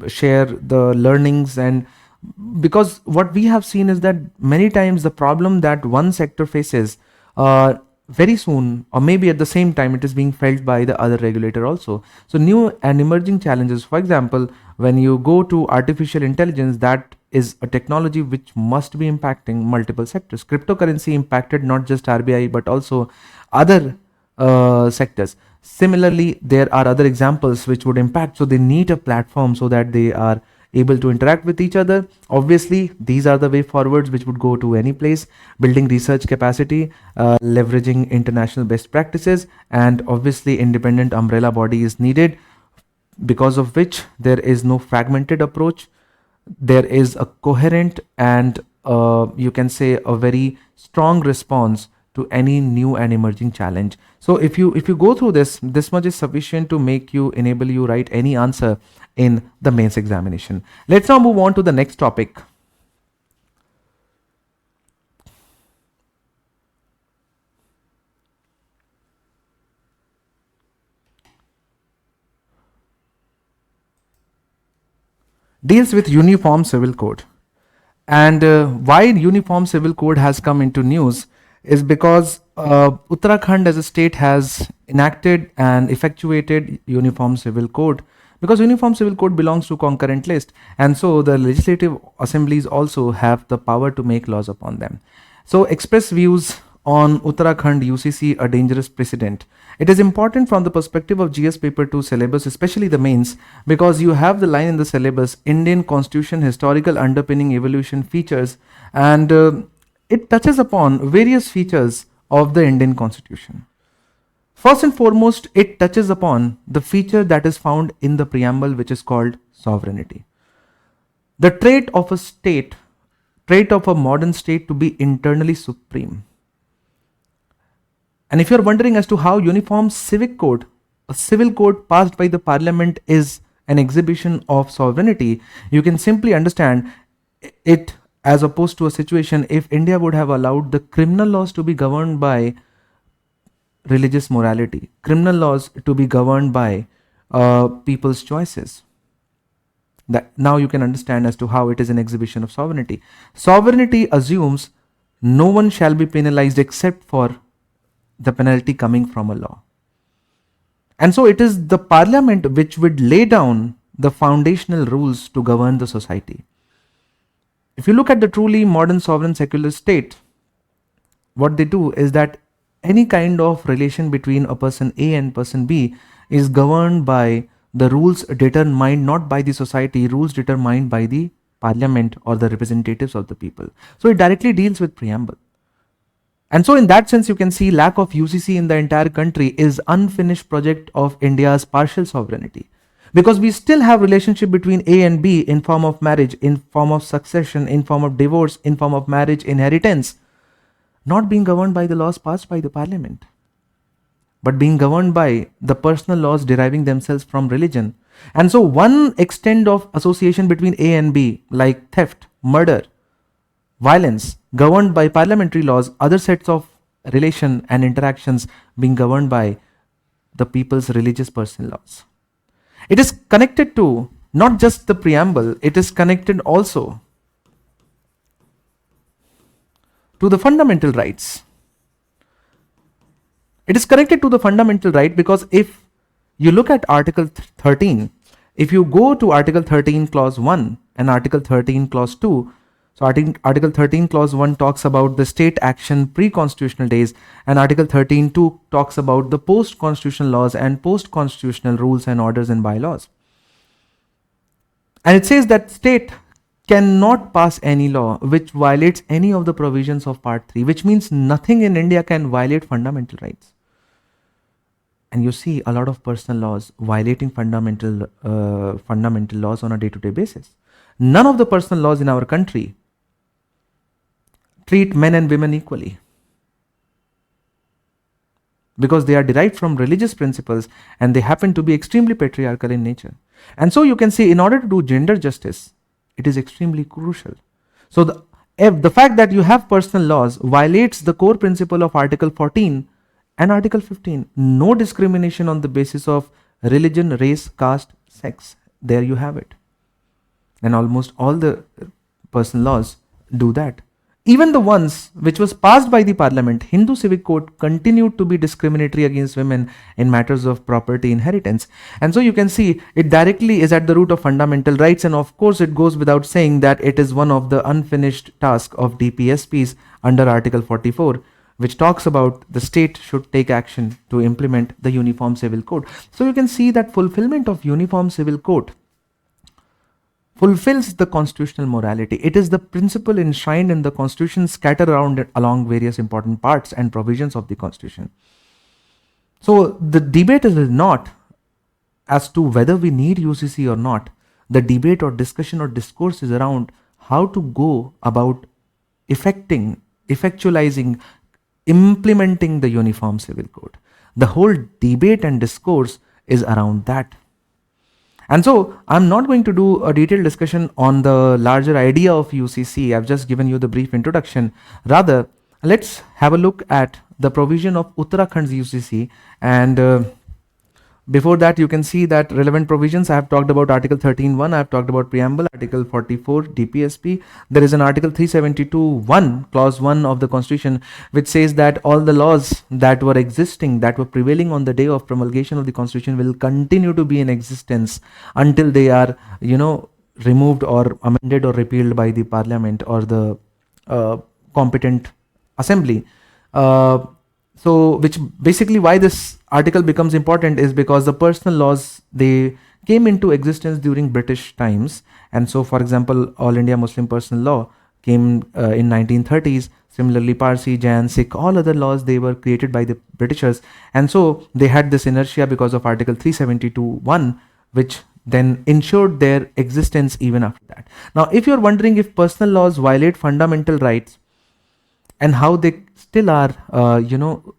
share the learnings. And because what we have seen is that many times the problem that one sector faces, very soon, or maybe at the same time, it is being felt by the other regulator also. So new and emerging challenges, for example, when you go to artificial intelligence, that is a technology which must be impacting multiple sectors. Cryptocurrency impacted not just RBI but also other sectors. Similarly, there are other examples which would impact, so they need a platform so that they are able to interact with each other. Obviously, these are the way forwards which would go to any place: building research capacity, leveraging international best practices, and obviously independent umbrella body is needed, because of which there is no fragmented approach. There is a coherent and you can say a very strong response to any new and emerging challenge. So if you go through this much is sufficient to make you enable you write any answer in the mains examination. Let's now move on to the next topic. Deals with uniform civil code. And why uniform civil code has come into news is because Uttarakhand as a state has enacted and effectuated uniform civil code, because uniform civil code belongs to concurrent list, and so the legislative assemblies also have the power to make laws upon them. So express views on Uttarakhand UCC, a dangerous precedent. It is important from the perspective of GS paper 2 syllabus, especially the mains, because you have the line in the syllabus: Indian Constitution, historical underpinning, evolution, features, and it touches upon various features of the Indian Constitution. First and foremost, it touches upon the feature that is found in the preamble, which is called sovereignty. The trait of a modern state to be internally supreme. And if you're wondering as to how uniform civic code, a civil code passed by the parliament, is an exhibition of sovereignty, you can simply understand it as opposed to a situation if India would have allowed the criminal laws to be governed by religious morality, criminal laws to be governed by people's choices. That now you can understand as to how it is an exhibition of sovereignty. Sovereignty assumes no one shall be penalized except for the penalty coming from a law. And so it is the parliament which would lay down the foundational rules to govern the society. If you look at the truly modern sovereign secular state, what they do is that any kind of relation between a person A and person B is governed by the rules determined not by the society, rules determined by the parliament or the representatives of the people. So it directly deals with preamble. And so in that sense, you can see lack of UCC in the entire country is unfinished project of India's partial sovereignty. Because we still have relationship between A and B in form of marriage, in form of succession, in form of divorce, in form of marriage, inheritance, not being governed by the laws passed by the parliament, but being governed by the personal laws deriving themselves from religion. And so one extent of association between A and B, like theft, murder, violence, governed by parliamentary laws, other sets of relation and interactions being governed by the people's religious personal laws. It is connected to not just the preamble, it is connected also to the fundamental rights. It is connected to the fundamental right because if you look at Article 13, if you go to Article 13 Clause 1 and Article 13 Clause 2, so Article 13 Clause 1 talks about the state action pre-constitutional days, and Article 13(2) talks about the post-constitutional laws and post-constitutional rules and orders and bylaws. And it says that state cannot pass any law which violates any of the provisions of Part 3, which means nothing in India can violate fundamental rights. And you see a lot of personal laws violating fundamental laws on a day-to-day basis. None of the personal laws in our country treat men and women equally, because they are derived from religious principles and they happen to be extremely patriarchal in nature. And so you can see, in order to do gender justice, it is extremely crucial. So the fact that you have personal laws violates the core principle of Article 14 and Article 15. No discrimination on the basis of religion, race, caste, sex. There you have it. And almost all the personal laws do that. Even the ones which was passed by the parliament, Hindu civic code continued to be discriminatory against women in matters of property inheritance. And so you can see it directly is at the root of fundamental rights. And of course, it goes without saying that it is one of the unfinished tasks of DPSPs under Article 44, which talks about the state should take action to implement the Uniform Civil Code. So you can see that fulfillment of Uniform Civil Code fulfills the constitutional morality. It is the principle enshrined in the Constitution scattered around along various important parts and provisions of the Constitution. So the debate is not as to whether we need UCC or not. The debate or discussion or discourse is around how to go about effectualizing, implementing the Uniform Civil Code. The whole debate and discourse is around that. And so I'm not going to do a detailed discussion on the larger idea of UCC. I've just given you the brief introduction. Rather, let's have a look at the provision of Uttarakhand's UCC. And before that, you can see that relevant provisions. I have talked about Article 13.1. I have talked about preamble, Article 44, DPSP. There is an Article 372.1, Clause 1 of the Constitution, which says that all the laws that were existing, that were prevailing on the day of promulgation of the Constitution will continue to be in existence until they are, removed or amended or repealed by the Parliament or the competent assembly. So which basically why this article becomes important is because the personal laws, they came into existence during British times. And so, for example, All India Muslim Personal Law came in 1930s. Similarly, Parsi, Jain, Sikh, all other laws, they were created by the Britishers. And so they had this inertia because of Article 372.1, which then ensured their existence even after that. Now, if you're wondering if personal laws violate fundamental rights and how they still are,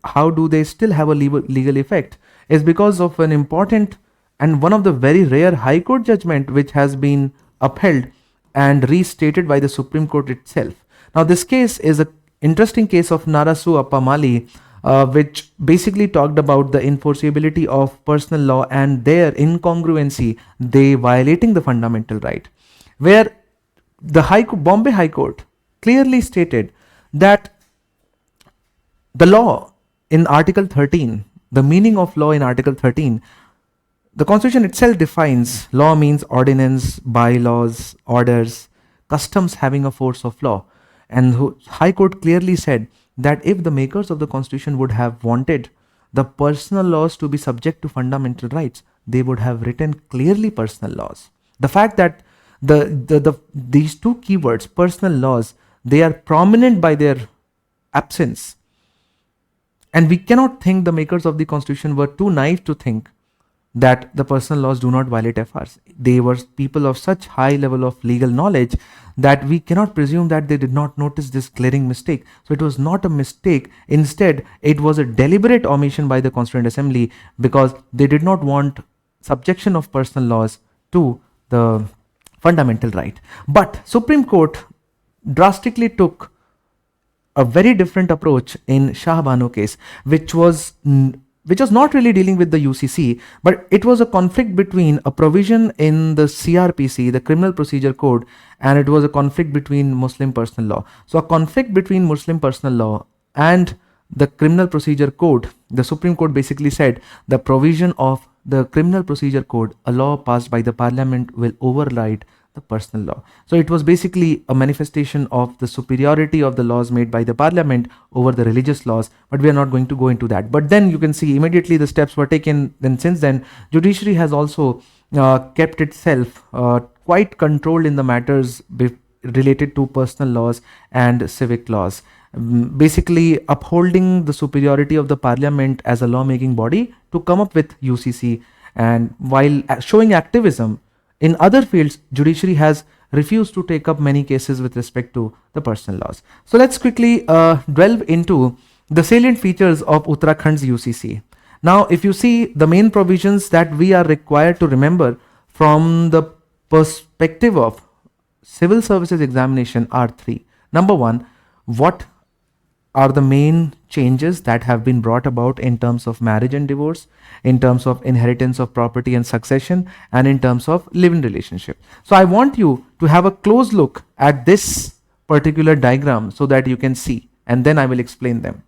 how do they still have a legal effect, is because of an important and one of the very rare High Court judgment which has been upheld and restated by the Supreme Court itself. Now, this case is an interesting case of Narasu Appamali, which basically talked about the enforceability of personal law and their incongruency, they violating the fundamental right, where the Bombay High Court clearly stated that the law in Article 13, the meaning of law in Article 13, the Constitution itself defines law means ordinance, bylaws, orders, customs having a force of law. And the High Court clearly said that if the makers of the Constitution would have wanted the personal laws to be subject to fundamental rights, they would have written clearly personal laws. The fact that these two keywords, personal laws, they are prominent by their absence. And we cannot think the makers of the Constitution were too naive to think that the personal laws do not violate FRs. They were people of such high level of legal knowledge that we cannot presume that they did not notice this glaring mistake. So it was not a mistake. Instead, it was a deliberate omission by the Constituent Assembly because they did not want subjection of personal laws to the fundamental right. But Supreme Court drastically took a very different approach in Shah Bano case, which was not really dealing with the UCC, but it was a conflict between a provision in the CRPC, the Criminal Procedure Code, and it was a conflict between Muslim personal law. So a conflict between Muslim personal law and the Criminal Procedure Code, the Supreme Court basically said the provision of the Criminal Procedure Code, a law passed by the Parliament, will override the personal law. So it was basically a manifestation of the superiority of the laws made by the Parliament over the religious laws, but we are not going to go into that. But then you can see immediately the steps were taken. Then since then, judiciary has also kept itself quite controlled in the matters related to personal laws and civic laws, basically upholding the superiority of the Parliament as a lawmaking body to come up with UCC. And while showing activism in other fields, judiciary has refused to take up many cases with respect to the personal laws. So let's quickly delve into the salient features of Uttarakhand's UCC. Now, if you see the main provisions that we are required to remember from the perspective of civil services examination are three. Number one, what are the main changes that have been brought about in terms of marriage and divorce, in terms of inheritance of property and succession, and in terms of live-in relationship. So I want you to have a close look at this particular diagram so that you can see, and then I will explain them.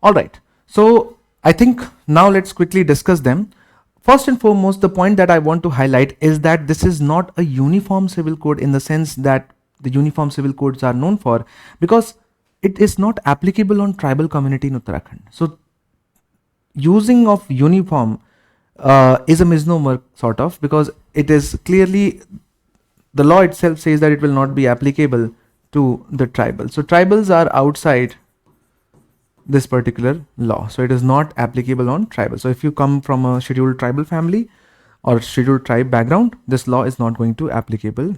All right, so I think now let's quickly discuss them. First and foremost, the point that I want to highlight is that this is not a uniform civil code in the sense that the uniform civil codes are known for, because it is not applicable on tribal community in Uttarakhand. So using of uniform is a misnomer sort of, because it is clearly, the law itself says that it will not be applicable to the tribal. So tribals are outside this particular law, so it is not applicable on tribal. So if you come from a scheduled tribal family or scheduled tribe background, this law is not going to applicable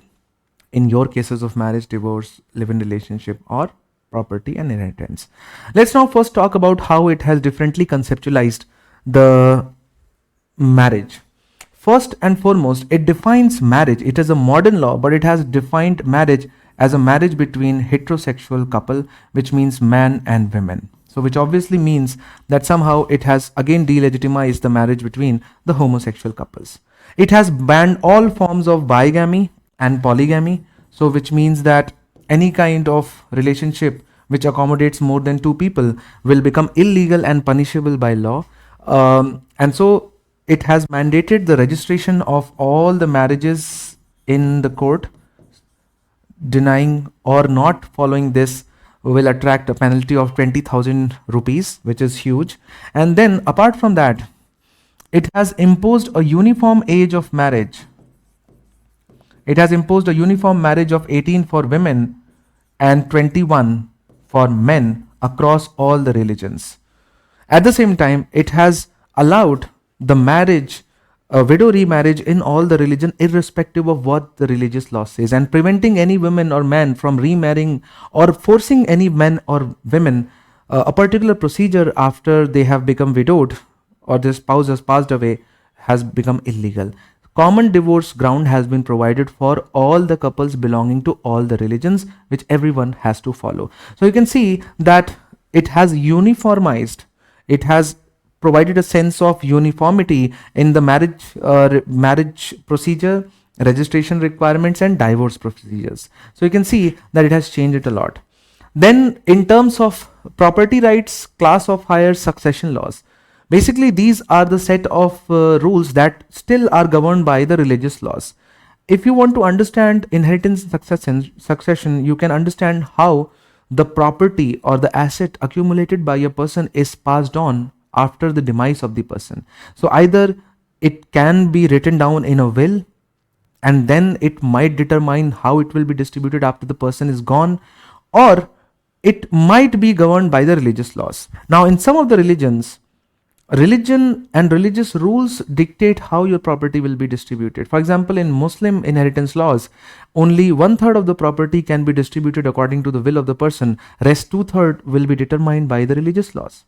in your cases of marriage, divorce, live-in relationship, or property and inheritance. Let's now first talk about how it has differently conceptualized the marriage. First and foremost, it defines marriage. It is a modern law, but it has defined marriage as a marriage between heterosexual couple, which means man and women. So which obviously means that somehow it has again delegitimized the marriage between the homosexual couples. It has banned all forms of bigamy and polygamy, so which means that any kind of relationship which accommodates more than two people will become illegal and punishable by law. And so it has mandated the registration of all the marriages in the court. Denying or not following this will attract a penalty of 20,000 rupees, which is huge. And then apart from that, it has imposed a uniform age of marriage. It has imposed a uniform marriage of 18 for women and 21 for men across all the religions. At the same time, it has allowed the marriage, widow remarriage in all the religion, irrespective of what the religious law says, and preventing any woman or man from remarrying or forcing any men or women a particular procedure after they have become widowed or their spouse has passed away has become illegal. Common divorce ground has been provided for all the couples belonging to all the religions, which everyone has to follow. So you can see that it has uniformized, it has provided a sense of uniformity in the marriage procedure, registration requirements, and divorce procedures. So you can see that it has changed it a lot. Then in terms of property rights, class of hire, succession laws, basically these are the set of rules that still are governed by the religious laws. If you want to understand inheritance and succession, you can understand how the property or the asset accumulated by a person is passed on after the demise of the person. So either it can be written down in a will, and then it might determine how it will be distributed after the person is gone, or it might be governed by the religious laws. Now in some of the religions, religion and religious rules dictate how your property will be distributed. For example, in Muslim inheritance laws, only 1/3 of the property can be distributed according to the will of the person. Rest 2/3 will be determined by the religious laws.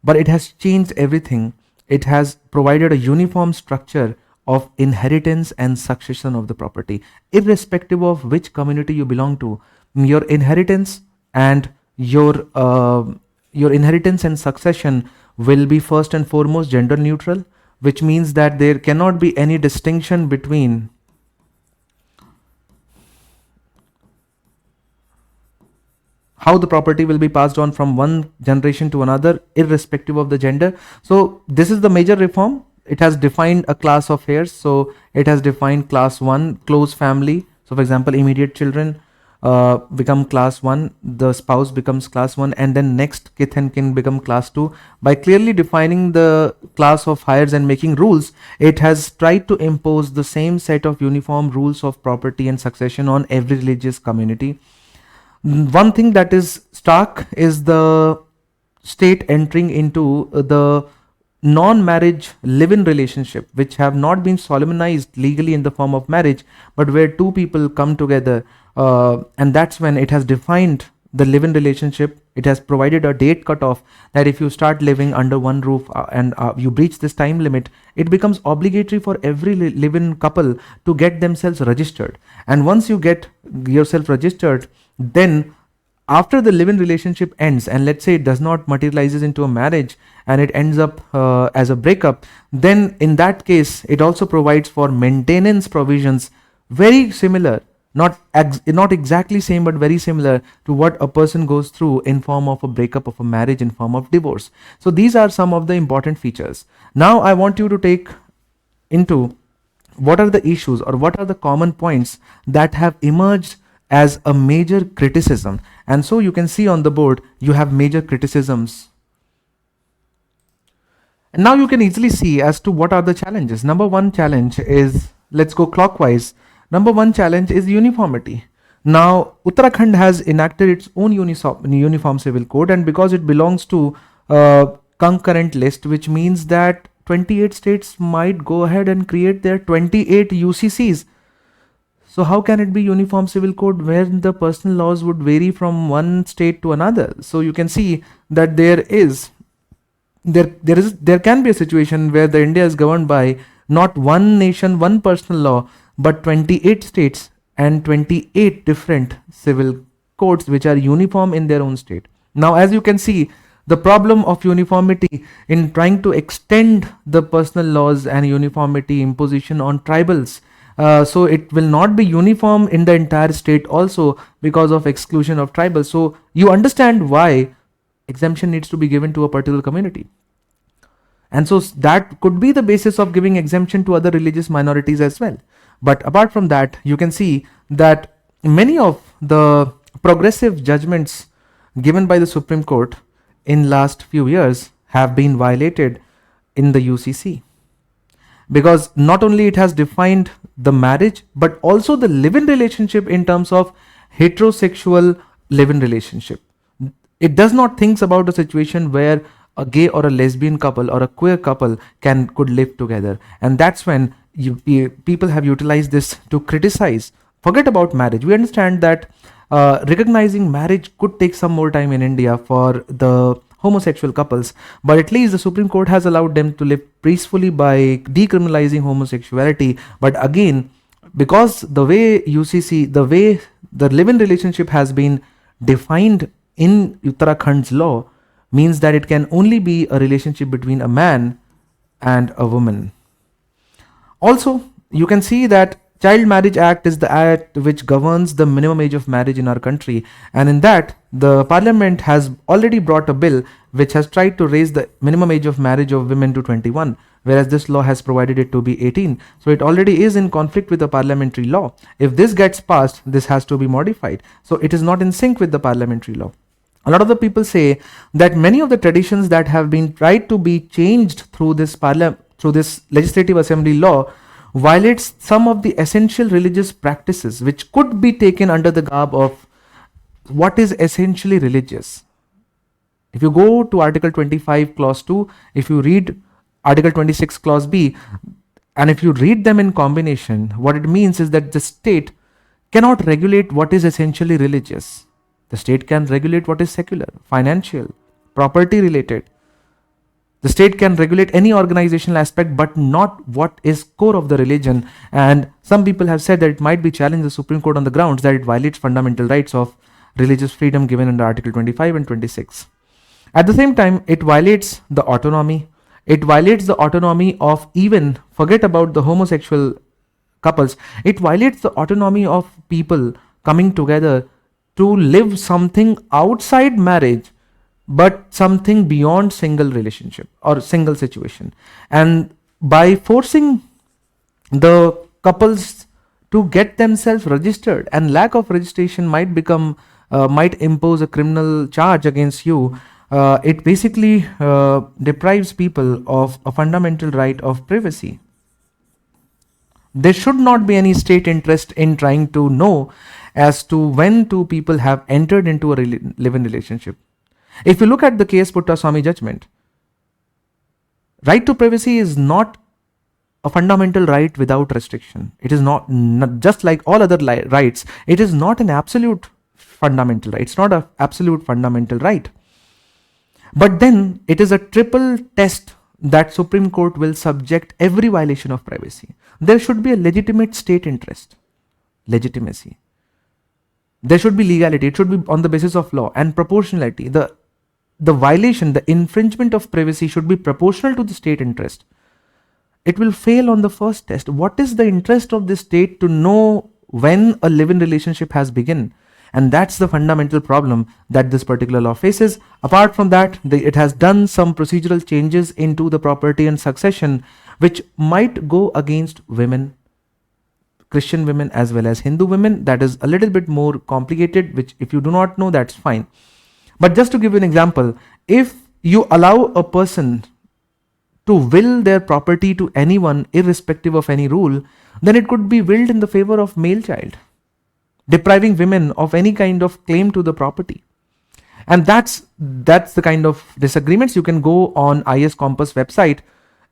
But it has changed everything. It has provided a uniform structure of inheritance and succession of the property. Irrespective of which community you belong to, your inheritance and your inheritance and succession will be first and foremost gender neutral, which means that there cannot be any distinction between how the property will be passed on from one generation to another, irrespective of the gender. So this is the major reform. It has defined a class of heirs. So it has defined class 1, close family. So for example, immediate children become class 1, the spouse becomes class 1, and then next kith and kin become class 2. By clearly defining the class of heirs and making rules, it has tried to impose the same set of uniform rules of property and succession on every religious community. One thing that is stark is the state entering into the non-marriage live-in relationship, which have not been solemnized legally in the form of marriage, but where two people come together, and that's when it has defined the live-in relationship. It has provided a date cutoff that if you start living under one roof and you breach this time limit, it becomes obligatory for every live-in couple to get themselves registered. And once you get yourself registered, then after the live-in relationship ends, and let's say it does not materializes into a marriage and it ends up as a breakup, then in that case it also provides for maintenance provisions very similar not exactly same but very similar to what a person goes through in form of a breakup of a marriage, in form of divorce. So these are some of the important features. Now I want you to take into what are the issues or what are the common points that have emerged as a major criticism. And so you can see on the board you have major criticisms. And now you can easily see as to what are the challenges. Number one challenge is, let's go clockwise. Number one challenge is uniformity. Now, Uttarakhand has enacted its own uniform civil code, and because it belongs to a concurrent list, which means that 28 states might go ahead and create their 28 UCCs. So how can it be uniform civil code when the personal laws would vary from one state to another? So you can see that there can be a situation where the India is governed by not one nation, one personal law, but 28 states and 28 different civil codes which are uniform in their own state. Now, as you can see, the problem of uniformity in trying to extend the personal laws and uniformity imposition on tribals. So it will not be uniform in the entire state also because of exclusion of tribals. So you understand why exemption needs to be given to a particular community. And so that could be the basis of giving exemption to other religious minorities as well. But apart from that, you can see that many of the progressive judgments given by the Supreme Court in last few years have been violated in the UCC. Because not only it has defined the marriage, but also the live-in relationship in terms of heterosexual live-in relationship. It does not think about a situation where a gay or a lesbian couple or a queer couple could live together. And that's when people have utilized this to criticize. Forget about marriage. We understand that recognizing marriage could take some more time in India for the homosexual couples, but at least the Supreme Court has allowed them to live peacefully by decriminalizing homosexuality. But again, because the way UCC, the way the live-in relationship has been defined in Uttarakhand's law, means that it can only be a relationship between a man and a woman. Also, you can see that Child Marriage Act is the act which governs the minimum age of marriage in our country, and in that the parliament has already brought a bill which has tried to raise the minimum age of marriage of women to 21, whereas this law has provided it to be 18. So it already is in conflict with the parliamentary law. If this gets passed, this has to be modified. So it is not in sync with the parliamentary law. A lot of the people say that many of the traditions that have been tried to be changed through this legislative assembly law violates some of the essential religious practices which could be taken under the garb of what is essentially religious. If you go to Article 25 Clause 2, if you read Article 26 Clause B, and if you read them in combination, what it means is that the state cannot regulate what is essentially religious. The state can regulate what is secular, financial, property related. The state can regulate any organizational aspect, but not what is core of the religion. And some people have said that it might be challenged the Supreme Court on the grounds that it violates fundamental rights of religious freedom given under Article 25 and 26. At the same time, it violates the autonomy. It violates the autonomy of even, forget about the homosexual couples, it violates the autonomy of people coming together to live something outside marriage, but something beyond single relationship or single situation. And by forcing the couples to get themselves registered, and lack of registration might impose a criminal charge against you, it basically deprives people of a fundamental right of privacy. There should not be any state interest in trying to know as to when two people have entered into a live-in relationship. If you look at the K.S. Puttaswamy judgment, right to privacy is not a fundamental right without restriction. It is not just like all other rights. It is not an absolute fundamental right. It's not an absolute fundamental right. But then it is a triple test that Supreme Court will subject every violation of privacy. There should be a legitimate state interest, legitimacy. There should be legality. It should be on the basis of law and proportionality. The violation, the infringement of privacy should be proportional to the state interest. It will fail on the first test. What is the interest of the state to know when a live-in relationship has begun. And that's the fundamental problem that this particular law faces. Apart from that, it has done some procedural changes into the property and succession, which might go against women, Christian women as well as Hindu women. That is a little bit more complicated, which if you do not know, that's fine. But just to give you an example, if you allow a person to will their property to anyone irrespective of any rule, then it could be willed in the favor of male child, depriving women of any kind of claim to the property. And that's the kind of disagreements. You can go on IAS Compass website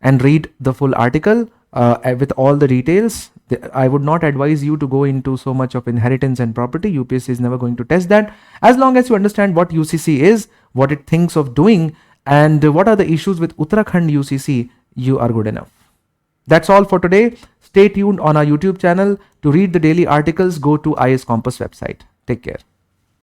and read the full article with all the details. I would not advise you to go into so much of inheritance and property. UPSC is never going to test that. As long as you understand what UCC is, what it thinks of doing, and what are the issues with Uttarakhand UCC, you are good enough. That's all for today. Stay tuned on our YouTube channel. To read the daily articles, go to IAS Compass website. Take care.